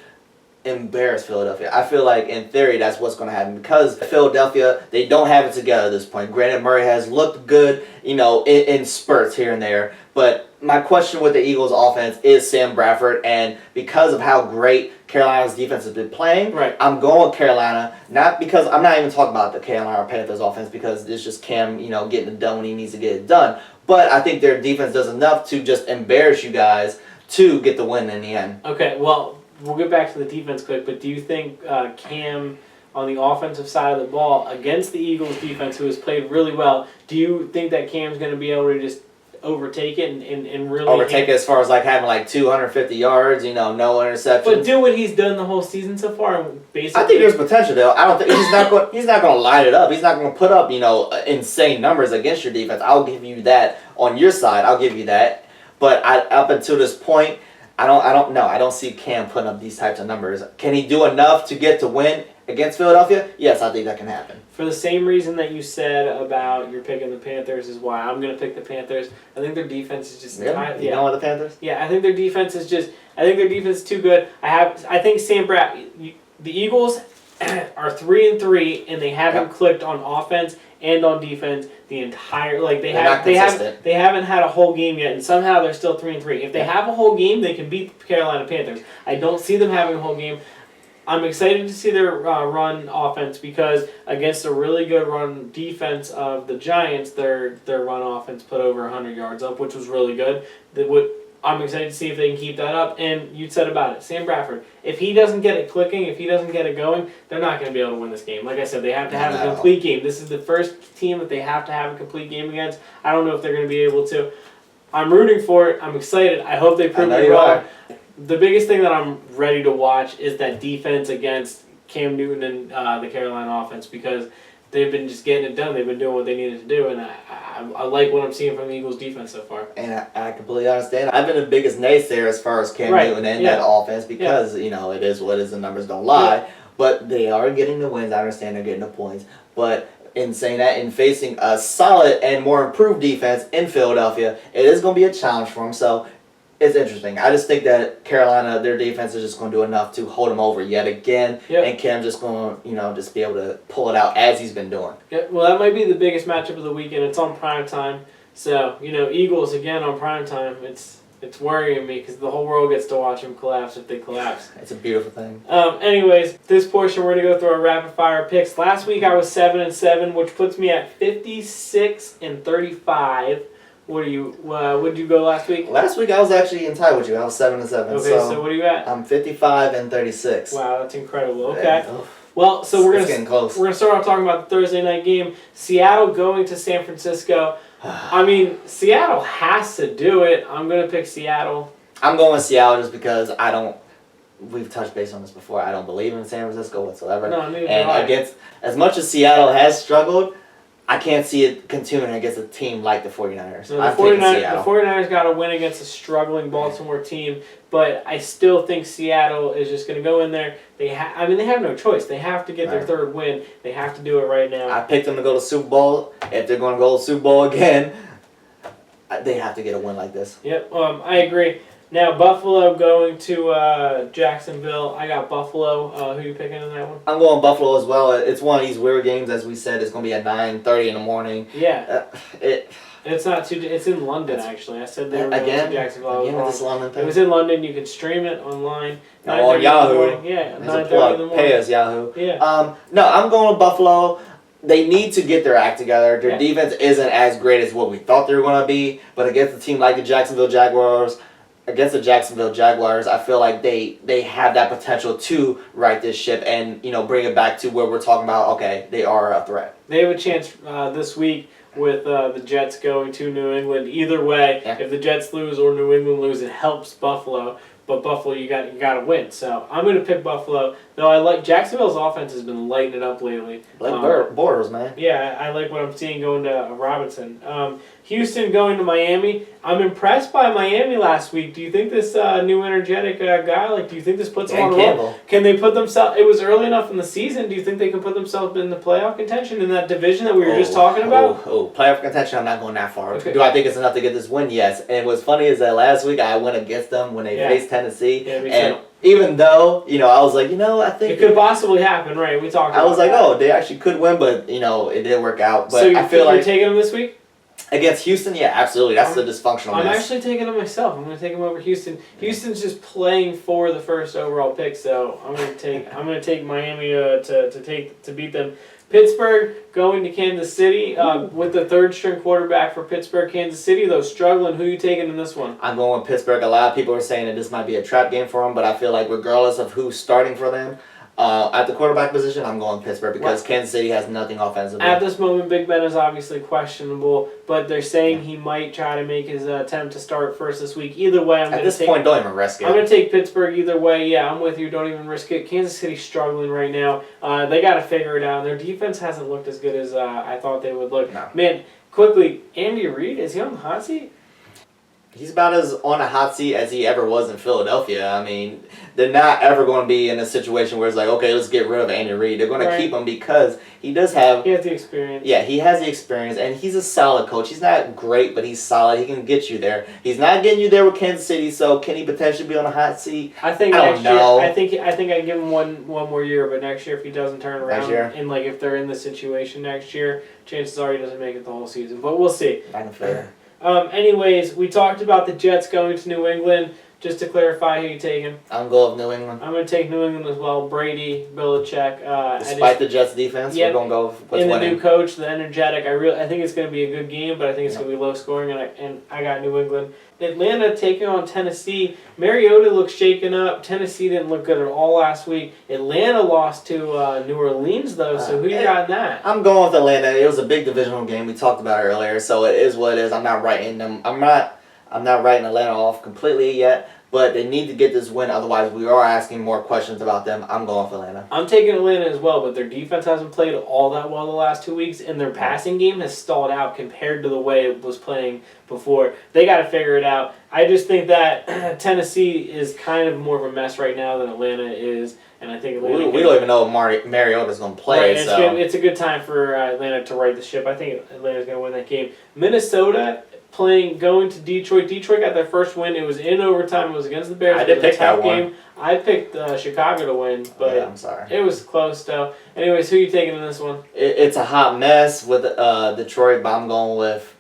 embarrass Philadelphia. I feel like in theory that's what's going to happen because Philadelphia, they don't have it together at this point. Granted, Murray has looked good, in spurts here and there, but my question with the Eagles offense is Sam Bradford, and because of how great Carolina's defense has been playing, I'm going with Carolina, not because I'm not even talking about the Carolina Panthers offense because it's just Cam, getting it done when he needs to get it done, but I think their defense does enough to just embarrass you guys to get the win in the end. Okay, well, we'll get back to the defense quick, but do you think Cam on the offensive side of the ball against the Eagles defense, who has played really well. Do you think that Cam's going to be able to just overtake it and really overtake it as far as like having like 250 yards, no interceptions? But do what he's done the whole season so far, basically. I think there's potential though. I don't think he's not going. He's not going to light it up. He's not going to put up insane numbers against your defense. I'll give you that on your side. I'll give you that. But up until this point, I don't know. I don't see Cam putting up these types of numbers. Can he do enough to win against Philadelphia? Yes, I think that can happen. For the same reason that you said about you're picking the Panthers is why I'm going to pick the Panthers. I think their defense is just really? You know what, the Panthers? Yeah, I think their defense is too good. I think Sam Bradford. The Eagles are 3-3 and they haven't clicked on offense and on defense the entire they haven't had a whole game yet, and somehow they're still 3-3. If they have a whole game, they can beat the Carolina Panthers. I don't see them having a whole game. I'm excited to see their run offense because against a really good run defense of the Giants, their run offense put over 100 yards up, which was really good. I'm excited to see if they can keep that up. And you said about it, Sam Bradford. If he doesn't get it clicking, if he doesn't get it going, they're not going to be able to win this game. Like I said, they have to have a complete game. This is the first team that they have to have a complete game against. I don't know if they're going to be able to. I'm rooting for it. I'm excited. I hope they prove me wrong. The biggest thing that I'm ready to watch is that defense against Cam Newton and the Carolina offense because they've been just getting it done. They've been doing what they needed to do, and I like what I'm seeing from the Eagles' defense so far. And I completely understand. I've been the biggest naysayer as far as Cam Newton and that offense because, it is what it is. The numbers don't lie. Yeah. But they are getting the wins. I understand they're getting the points. But in saying that, in facing a solid and more improved defense in Philadelphia, it is going to be a challenge for them. So it's interesting. I just think that Carolina, their defense is just going to do enough to hold them over yet again, and Cam just going to, just be able to pull it out as he's been doing. Yeah, well, that might be the biggest matchup of the weekend. It's on prime time, so Eagles again on prime time. It's worrying me because the whole world gets to watch them collapse if they collapse. It's a beautiful thing. Anyways, this portion we're gonna go through our rapid fire picks. Last week I was 7-7, which puts me at 56-35. What did you go last week? Last week I was actually in tie with you. I was 7-7. Okay, so what are you at? I'm 55-36. Wow, that's incredible. Okay. Well, so we're gonna start off talking about the Thursday night game. Seattle going to San Francisco. I mean, Seattle has to do it. I'm gonna pick Seattle. I'm going with Seattle just because we've touched base on this before. I don't believe in San Francisco whatsoever. No, neither do I. Against as much as Seattle has struggled, I can't see it continuing against a team like the 49ers. So the 49ers got to win against a struggling Baltimore team, but I still think Seattle is just going to go in there. They have no choice. They have to get their third win. They have to do it right now. I picked them to go to the Super Bowl. If they're going to go to the Super Bowl again, they have to get a win like this. Yep, I agree. Now, Buffalo going to Jacksonville. I got Buffalo. Who are you picking in that one? I'm going Buffalo as well. It's one of these weird games, as we said. It's going to be at 9:30 in the morning. Yeah. It's not too. It's in London, actually. I said they were going to Jacksonville. Again with this London thing. It was in London. You can stream it online. On Yahoo. Yeah, 9:30 in the morning. Pay us, Yahoo. Yeah. No, I'm going with Buffalo. They need to get their act together. Their defense isn't as great as what we thought they were going to be, but against a team like the Jacksonville Jaguars, I feel like they have that potential to right this ship and bring it back to where we're talking about. Okay, they are a threat. They have a chance this week with the Jets going to New England. Either way, if the Jets lose or New England lose, it helps Buffalo. But Buffalo, you got to win. So I'm going to pick Buffalo. Though I like Jacksonville's offense has been lighting it up lately. Bortles, man. Yeah, I like what I'm seeing going to Robinson. Houston going to Miami. I'm impressed by Miami last week. Do you think this new energetic guy, do you think this puts them on a roll? Can they put themselves, it was early enough in the season, do you think they can put themselves in the playoff contention in that division that we were just talking about? Playoff contention, I'm not going that far. Okay. Do I think it's enough to get this win? Yes. And what's funny is that last week I went against them when they faced Tennessee. Yeah, me and too. Even though, I was like, I think it could possibly happen, right? We talked about I was like, they actually could win, but, it didn't work out. But so I feel like you're taking them this week? Against Houston, yeah, absolutely. That's the dysfunctional. I'm actually taking them myself. I'm going to take them over Houston. Houston's just playing for the first overall pick, so I'm going to take Miami to beat them. Pittsburgh going to Kansas City with the third string quarterback for Pittsburgh, Kansas City, though struggling. Who are you taking in this one? I'm going with Pittsburgh. A lot of people are saying that this might be a trap game for them, but I feel like regardless of who's starting for them, At the quarterback position, I'm going Pittsburgh because Kansas City has nothing offensively. At this moment, Big Ben is obviously questionable, but they're saying he might try to make his attempt to start first this week. Either way, at this point, don't even risk it. I'm going to take Pittsburgh either way. Yeah, I'm with you. Don't even risk it. Kansas City's struggling right now. They got to figure it out. Their defense hasn't looked as good as I thought they would look. No. Man, quickly, Andy Reid, is he on the hot seat? He's about as on a hot seat as he ever was in Philadelphia. I mean, they're not ever going to be in a situation where it's like, okay, let's get rid of Andy Reid. They're going to keep him because he does have... He has the experience. Yeah, he has the experience, and he's a solid coach. He's not great, but he's solid. He can get you there. He's not getting you there with Kansas City, so can he potentially be on a hot seat? I don't know. I think I give him one more year, but next year if he doesn't turn around, and like if they're in the situation next year, chances are he doesn't make it the whole season. But we'll see. Not fair. Anyways, we talked about the Jets going to New England. Just to clarify, who you taking? I'm going with New England. I'm going to take New England as well. Brady, Belichick. Despite the Jets' defense, we're going to go with what's winning. The new coach, the energetic. I think it's going to be a good game, but I think it's going to be low scoring, and I got New England. Atlanta taking on Tennessee. Mariota looks shaken up. Tennessee didn't look good at all last week. Atlanta lost to New Orleans, though, so who you got in that? I'm going with Atlanta. It was a big divisional game. We talked about it earlier, so it is what it is. I'm not writing them. I'm not writing Atlanta off completely yet, but they need to get this win. Otherwise, we are asking more questions about them. I'm going with Atlanta. I'm taking Atlanta as well, but their defense hasn't played all that well the last 2 weeks, and their passing game has stalled out compared to the way it was playing before. They got to figure it out. I just think that Tennessee is kind of more of a mess right now than Atlanta is, and I think Atlanta... We don't even know if Mariota's going to play. Right, so. It's a good time for Atlanta to right the ship. I think Atlanta's going to win that game. Minnesota... going to Detroit. Detroit got their first win. It was in overtime. It was against the Bears. I did pick that one. I picked Chicago to win, but I'm sorry. It was close though. Anyways, who are you taking in this one? It's a hot mess with Detroit, but I'm going with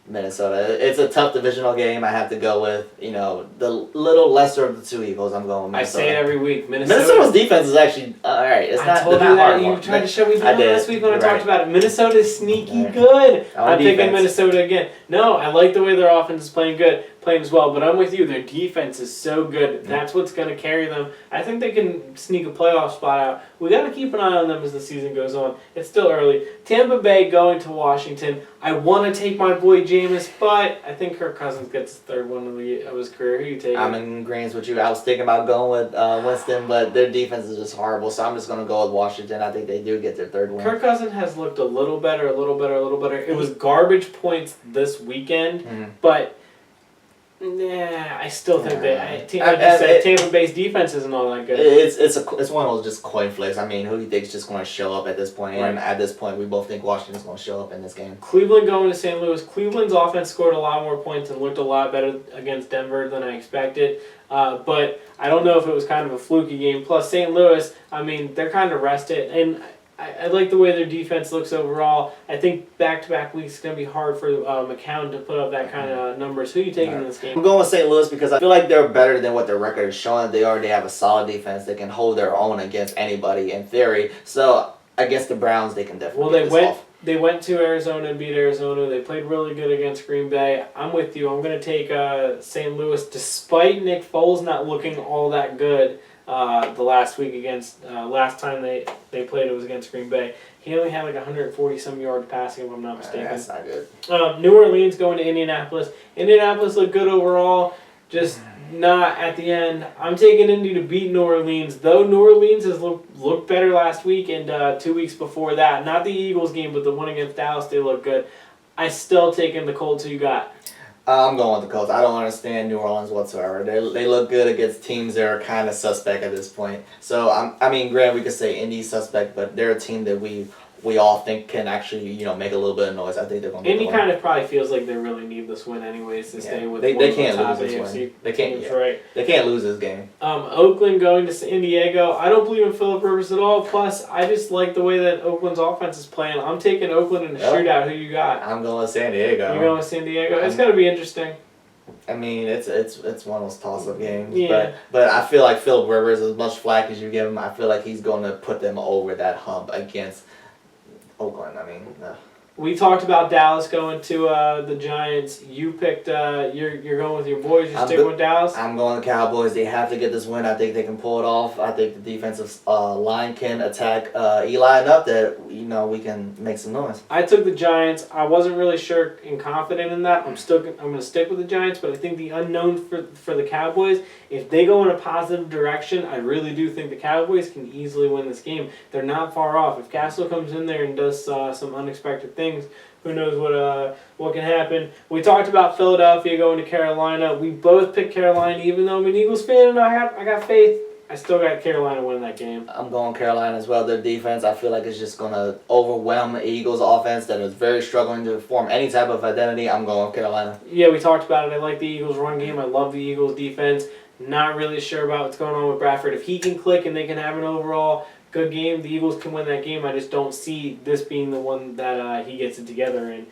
Minnesota. It's a tough divisional game. I have to go with, the little lesser of the two evils. I'm going with Minnesota. I say it every week. Minnesota's defense is actually all right. It's not. I told you that. You tried to shut me down last week when I talked about it. Minnesota's sneaky good. I'm picking Minnesota again. No, I like the way their offense is playing as well, but I'm with you. Their defense is so good. That's what's going to carry them. I think they can sneak a playoff spot out. We got to keep an eye on them as the season goes on. It's still early. Tampa Bay going to Washington. I want to take my boy Jameis, but I think Kirk Cousins gets the third one of his career. Who are you taking? I'm in agreement with you. I was thinking about going with Winston, but their defense is just horrible, so I'm just going to go with Washington. I think they do get their third win. Kirk Cousins has looked a little better. It was garbage points this weekend, but... Nah, I still think Tampa Bay's defense isn't all that good. It's one of those just coin flicks. I mean, who do you think is just going to show up at this point? Right. And at this point, we both think Washington's going to show up in this game. Cleveland going to St. Louis. Cleveland's offense scored a lot more points and looked a lot better against Denver than I expected. But I don't know if it was kind of a fluky game. Plus, St. Louis, I mean, they're kind of rested. And I like the way their defense looks overall. I think back-to-back weeks is going to be hard for McCown to put up that kind of numbers. Who are you taking in this game? I'm going with St. Louis because I feel like they're better than what their record is showing. They already have a solid defense. They can hold their own against anybody in theory. So against the Browns, they can definitely They went to Arizona and beat Arizona. They played really good against Green Bay. I'm with you. I'm going to take St. Louis despite Nick Foles not looking all that good. The last week last time they played, it was against Green Bay. He only had like 140-some yards passing, if I'm not mistaken. That's not good. New Orleans going to Indianapolis. Indianapolis looked good overall, just not at the end. I'm taking Indy to beat New Orleans, though New Orleans has looked better last week and 2 weeks before that. Not the Eagles game, but the one against Dallas, they look good. I still taking the Colts. Who you got? I'm going with the Colts. I don't understand New Orleans whatsoever. They look good against teams that are kind of suspect at this point. So, granted, we could say Indy's suspect, but they're a team that we all think can actually, make a little bit of noise. I think they're going to Indy kind of probably feels like they really need this win anyways to stay with they can't lose this AFC win. They can't. That's right. They can't lose this game. Oakland going to San Diego. I don't believe in Phillip Rivers at all. Plus, I just like the way that Oakland's offense is playing. I'm taking Oakland in a shootout. Who you got? I'm going with San Diego. You're going with San Diego. It's going to be interesting. I mean, it's one of those toss-up games. Yeah. But I feel like Phillip Rivers, as much flack as you give him, I feel like he's going to put them over that hump against Oakland. I mean, We talked about Dallas going to the Giants. You picked. You're going with your boys. You're sticking with Dallas. I'm going with the Cowboys. They have to get this win. I think they can pull it off. I think the defensive line can attack Eli enough that we can make some noise. I took the Giants. I wasn't really sure and confident in that. I'm going to stick with the Giants, but I think the unknown for the Cowboys, if they go in a positive direction, I really do think the Cowboys can easily win this game. They're not far off. If Castle comes in there and does some unexpected things, who knows what can happen. We talked about Philadelphia going to Carolina. We both picked Carolina, even though I'm an Eagles fan and I got faith. I still got Carolina winning that game. I'm going Carolina as well. Their defense, I feel like, is just going to overwhelm the Eagles' offense that is very struggling to form any type of identity. I'm going Carolina. Yeah, we talked about it. I like the Eagles' run game. I love the Eagles' defense. Not really sure about what's going on with Bradford. If he can click and they can have an overall good game, the Eagles can win that game. I just don't see this being the one that he gets it together in.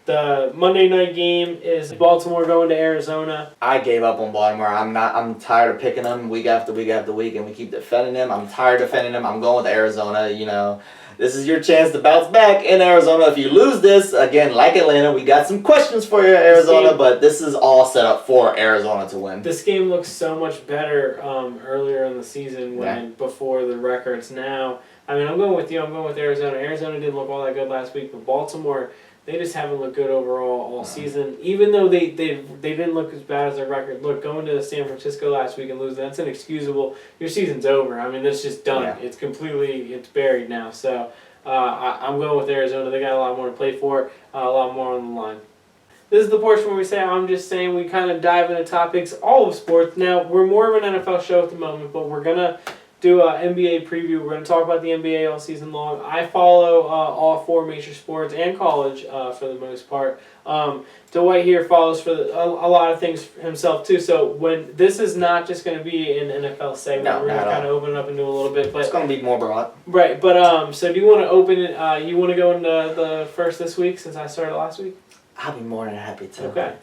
The Monday night game is Baltimore going to Arizona. I gave up on Baltimore. I'm tired of picking them week after week after week, and we keep defending them. I'm tired of defending them. I'm going with Arizona. This is your chance to bounce back in Arizona. If you lose this, again, like Atlanta, we got some questions for you, Arizona, but this is all set up for Arizona to win. This game looks so much better earlier in the season before the records. Now, I'm going with you. I'm going with Arizona. Arizona didn't look all that good last week, but Baltimore, they just haven't looked good overall all season. Even though they didn't look as bad as their record. Look, going to San Francisco last week and losing, that's inexcusable. Your season's over. It's just done. Yeah. It's buried now. So I'm going with Arizona. They got a lot more to play for, a lot more on the line. This is the portion where we say, I'm just saying, we kind of dive into topics, all of sports. Now, we're more of an NFL show at the moment, but we're going to do an NBA preview. We're going to talk about the NBA all season long. I follow all four major sports and college for the most part. Dwight here follows for a lot of things himself too. So when this is not just going to be an NFL segment, we're going to kind of open it up and do a little bit. But it's going to be more broad. Right, but so do you want to open it? You want to go into the first this week since I started last week? I'll be more than happy to. Okay.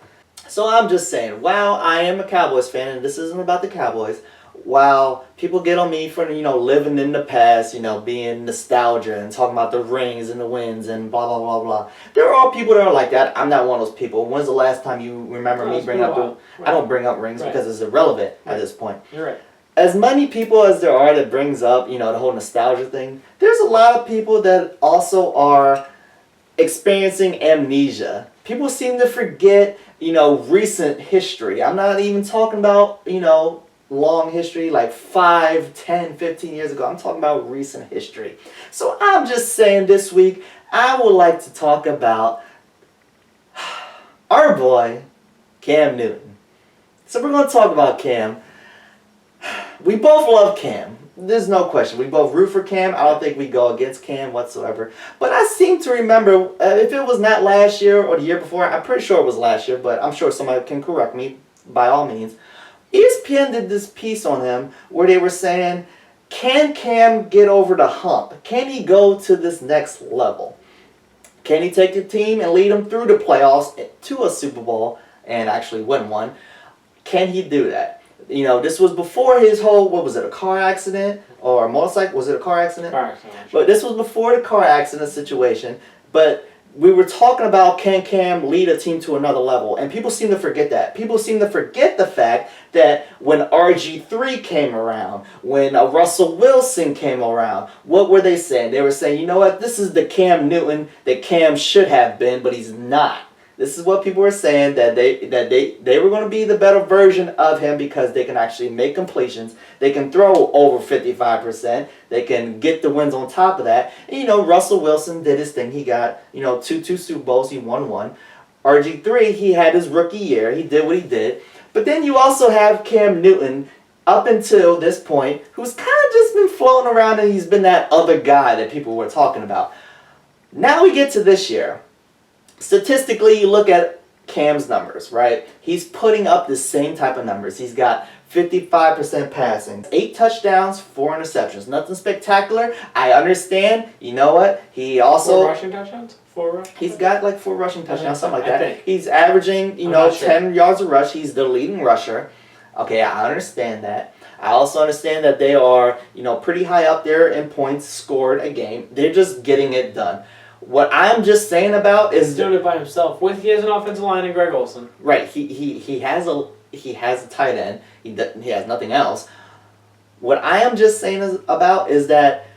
So I'm just saying, while I am a Cowboys fan, and this isn't about the Cowboys, while people get on me for, living in the past, being nostalgia and talking about the rings and the wins and blah, blah, blah, blah. There are people that are like that. I'm not one of those people. When's the last time you remember me bringing up I don't bring up rings because it's irrelevant at this point. You're right. As many people as there are that brings up, the whole nostalgia thing, there's a lot of people that also are experiencing amnesia. People seem to forget, recent history. I'm not even talking about, long history, like 5, 10, 15 years ago. I'm talking about recent history. So I'm just saying this week, I would like to talk about our boy, Cam Newton. So we're going to talk about Cam. We both love Cam. There's no question. We both root for Cam. I don't think we go against Cam whatsoever. But I seem to remember, if it was not last year or the year before, I'm pretty sure it was last year, but I'm sure somebody can correct me by all means. ESPN did this piece on him where they were saying, can Cam get over the hump? Can he go to this next level? Can he take the team and lead them through the playoffs to a Super Bowl and actually win one? Can he do that? This was before his whole, a car accident or a motorcycle? Was it a car accident? Car accident. But this was before the car accident situation. But we were talking about can Cam lead a team to another level, and people seem to forget that. People seem to forget the fact that when RG3 came around, when Russell Wilson came around, what were they saying? They were saying, you know what, this is the Cam Newton that Cam should have been, but he's not. This is what people were saying, that they were going to be the better version of him because they can actually make completions. They can throw over 55%. They can get the wins on top of that. And, Russell Wilson did his thing. He got, two Super Bowls. He won one. RG3, he had his rookie year. He did what he did. But then you also have Cam Newton up until this point who's kind of just been floating around, and he's been that other guy that people were talking about. Now we get to this year. Statistically, you look at Cam's numbers, right? He's putting up the same type of numbers. He's got 55% passing, 8 touchdowns, 4 interceptions. Nothing spectacular. I understand. You know what? He also 4 rushing touchdowns. 4 rushing. He's got like 4 rushing touchdowns, something like that. He's averaging, 10 yards a rush. He's the leading rusher. Okay, I understand that. I also understand that they are, pretty high up there in points scored a game. They're just getting it done. What I'm just saying about is He's doing it by himself. He has an offensive line and Greg Olsen. right. He has a tight end. He has nothing else. What I am just saying is that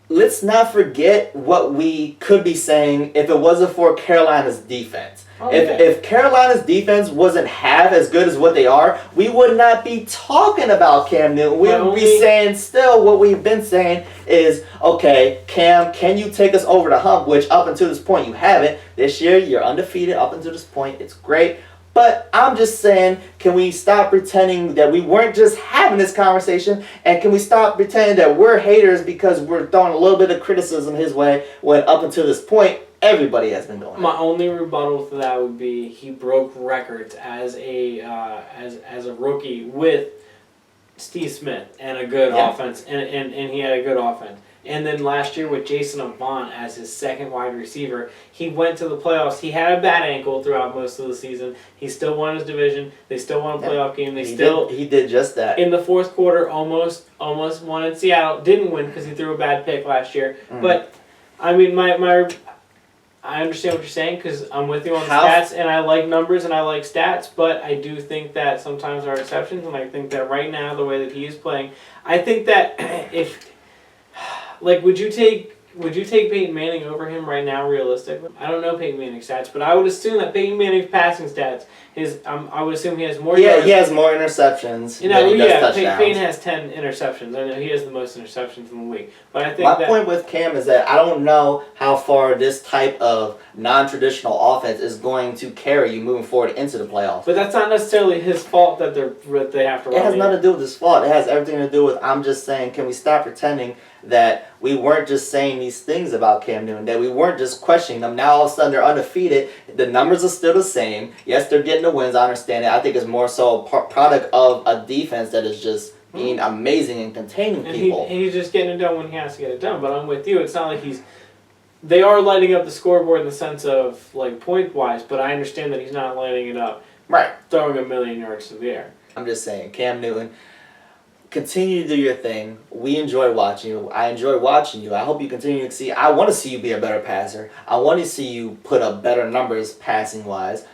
let's not forget what we could be saying if it wasn't for Carolina's defense. If Carolina's defense wasn't half as good as what they are, we would not be talking about Cam Newton. We would be saying still what we've been saying is, okay, Cam, can you take us over the hump? Which up until this point you haven't. This year you're undefeated up until this point. It's great. But I'm just saying, can we stop pretending that we weren't just having this conversation, and can we stop pretending that we're haters because we're throwing a little bit of criticism his way when up until this point, everybody has been doing it. My only rebuttal to that would be he broke records as a rookie with Steve Smith and a good offense, and he had a good offense. And then last year with Jason Avant as his second wide receiver, he went to the playoffs. He had a bad ankle throughout most of the season. He still won his division. They still won a playoff game. He did just that. In the fourth quarter, almost won in Seattle. Didn't win because he threw a bad pick last year. But, I mean, I understand what you're saying because I'm with you on the stats, and I like numbers and I like stats, but I do think that sometimes there are exceptions, and I think that right now, the way that he is playing, I think that if... Like, would you take Peyton Manning over him right now, realistically? I don't know Peyton Manning's stats, but I would assume that Peyton Manning's passing stats, I would assume he has more yards. He has more interceptions than he does touchdowns. Peyton has 10 interceptions. I know he has the most interceptions in the league. But I think my point with Cam is that I don't know how far this type of non-traditional offense is going to carry you moving forward into the playoffs. But that's not necessarily his fault that they have to run. It has nothing to do with his fault. It has everything to do with, I'm just saying, can we stop pretending that we weren't just saying these things about Cam Newton, that we weren't just questioning them. Now all of a sudden they're undefeated. The numbers are still the same. Yes, they're getting the wins. I understand it. I think it's more so a product of a defense that is just being amazing and containing people. And he's just getting it done when he has to get it done. But I'm with you. It's not like they are lighting up the scoreboard in the sense of like point-wise, but I understand that he's not lighting it up. Right. Throwing 1,000,000 yards to the air. I'm just saying, Cam Newton, continue to do your thing. We enjoy watching you. I enjoy watching you. I hope you continue to see. I want to see you be a better passer. I want to see you put up better numbers passing-wise.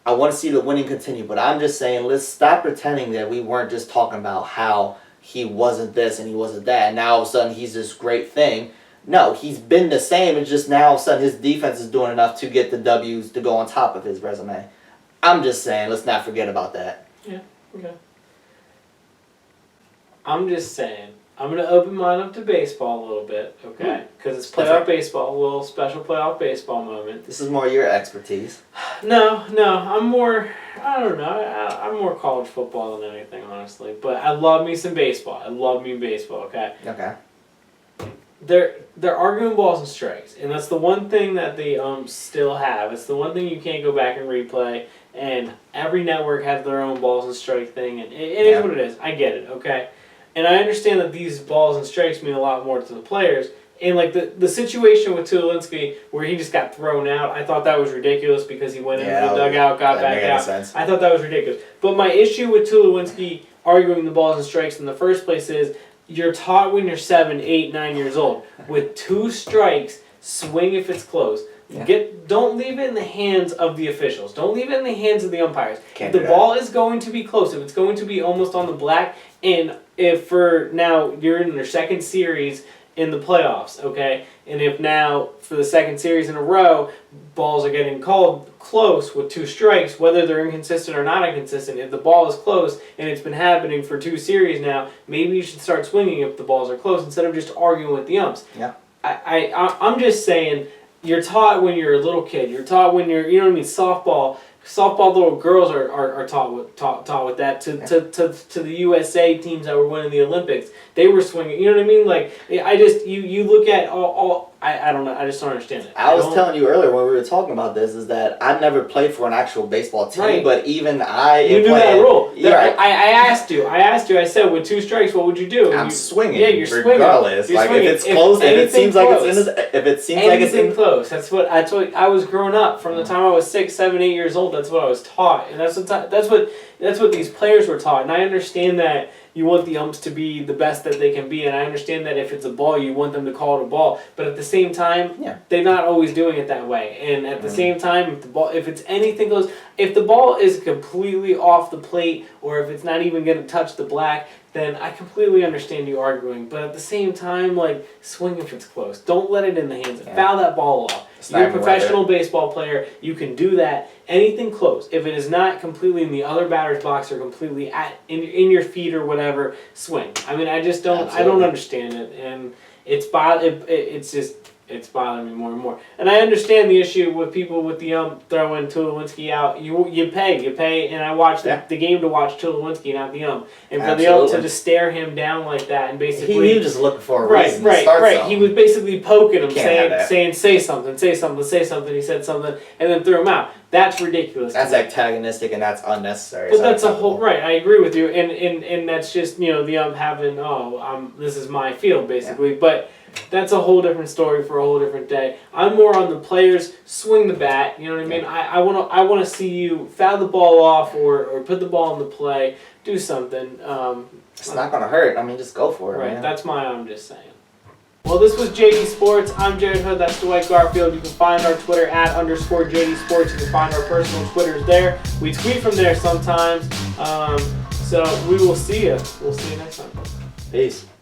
I want to see the winning continue. But I'm just saying, let's stop pretending that we weren't just talking about how he wasn't this and he wasn't that, and now all of a sudden he's this great thing. No, he's been the same. It's just now all of a sudden his defense is doing enough to get the W's to go on top of his resume. I'm just saying, let's not forget about that. Yeah, okay. I'm just saying, I'm going to open mine up to baseball a little bit, okay? Because it's playoff baseball, a little special playoff baseball moment. This is more your expertise. No, I'm more, I don't know, I'm more college football than anything, honestly. But I love me some baseball. I love me baseball, okay? Okay. They're arguing balls and strikes, and that's the one thing that they still have. It's the one thing you can't go back and replay, and every network has their own balls and strike thing, and it is what it is. I get it, okay? And I understand that these balls and strikes mean a lot more to the players. And like the situation with Tulowitzki where he just got thrown out, I thought that was ridiculous because he went into the dugout, got back out. Sense. I thought that was ridiculous. But my issue with Tulowitzki arguing the balls and strikes in the first place is you're taught when you're 7, 8, 9 years old. With 2 strikes, swing if it's close. Yeah. Don't leave it in the hands of the officials. Don't leave it in the hands of the umpires. If the ball is going to be close, if it's going to be almost on the black, and if for now you're in your second series in the playoffs, okay, and if now for the second series in a row, balls are getting called close with 2 strikes, whether they're inconsistent or not inconsistent, if the ball is close and it's been happening for 2 series now, maybe you should start swinging if the balls are close instead of just arguing with the umps. Yeah. I'm just saying, you're taught when you're a little kid. You're taught when you're, you know what I mean, softball. Softball little girls are taught with that to the USA teams that were winning the Olympics. They were swinging. You know what I mean? Like you look at all I don't know. I just don't understand it. I was telling you earlier when we were talking about this is that I've never played for an actual baseball team, but even I... You knew that rule. Yeah, right. I asked you. I said, with 2 strikes, what would you do? I'm swinging. Yeah, you're swinging. Regardless. Like, if it's close, if it seems like it's in... close. That's what I was growing up. From the time I was 6, 7, 8 years old, that's what I was taught. And that's what these players were taught. And I understand that you want the umps to be the best that they can be, and I understand that if it's a ball, you want them to call it a ball. But at the same time, they're not always doing it that way. And at the same time, if it's anything close, if the ball is completely off the plate, or if it's not even going to touch the black, then I completely understand you arguing. But at the same time, like, swing if it's close. Don't let it in the hands. Foul that ball off. You're a professional baseball player. You can do that. Anything close. If it is not completely in the other batter's box or completely in your feet or whatever, swing. I mean, I just don't. Absolutely. I don't understand it, and it's bothering me more and more. And I understand the issue with people with the throwing Tulowitzki out. You pay, and I watched the game to watch Tulowitzki, not the and for the to just stare him down like that and basically he was just looking for a reason to start something. He was basically poking him, saying say something. He said something, and then threw him out. That's ridiculous. That's antagonistic and that's unnecessary. But that's a whole right. I agree with you, and that's just the having this is my field basically, but. That's a whole different story for a whole different day. I'm more on the players. Swing the bat. You know what I mean? I want to see you foul the ball off or put the ball in the play. Do something. It's not gonna hurt. I mean, just go for it. Right. Man. That's my I'm just saying. Well, this was JD Sports. I'm Jarrett Hood. That's Dwight Garfield. You can find our Twitter @_JD Sports. You can find our personal Twitters there. We tweet from there sometimes. So we will see you. We'll see you next time. Peace.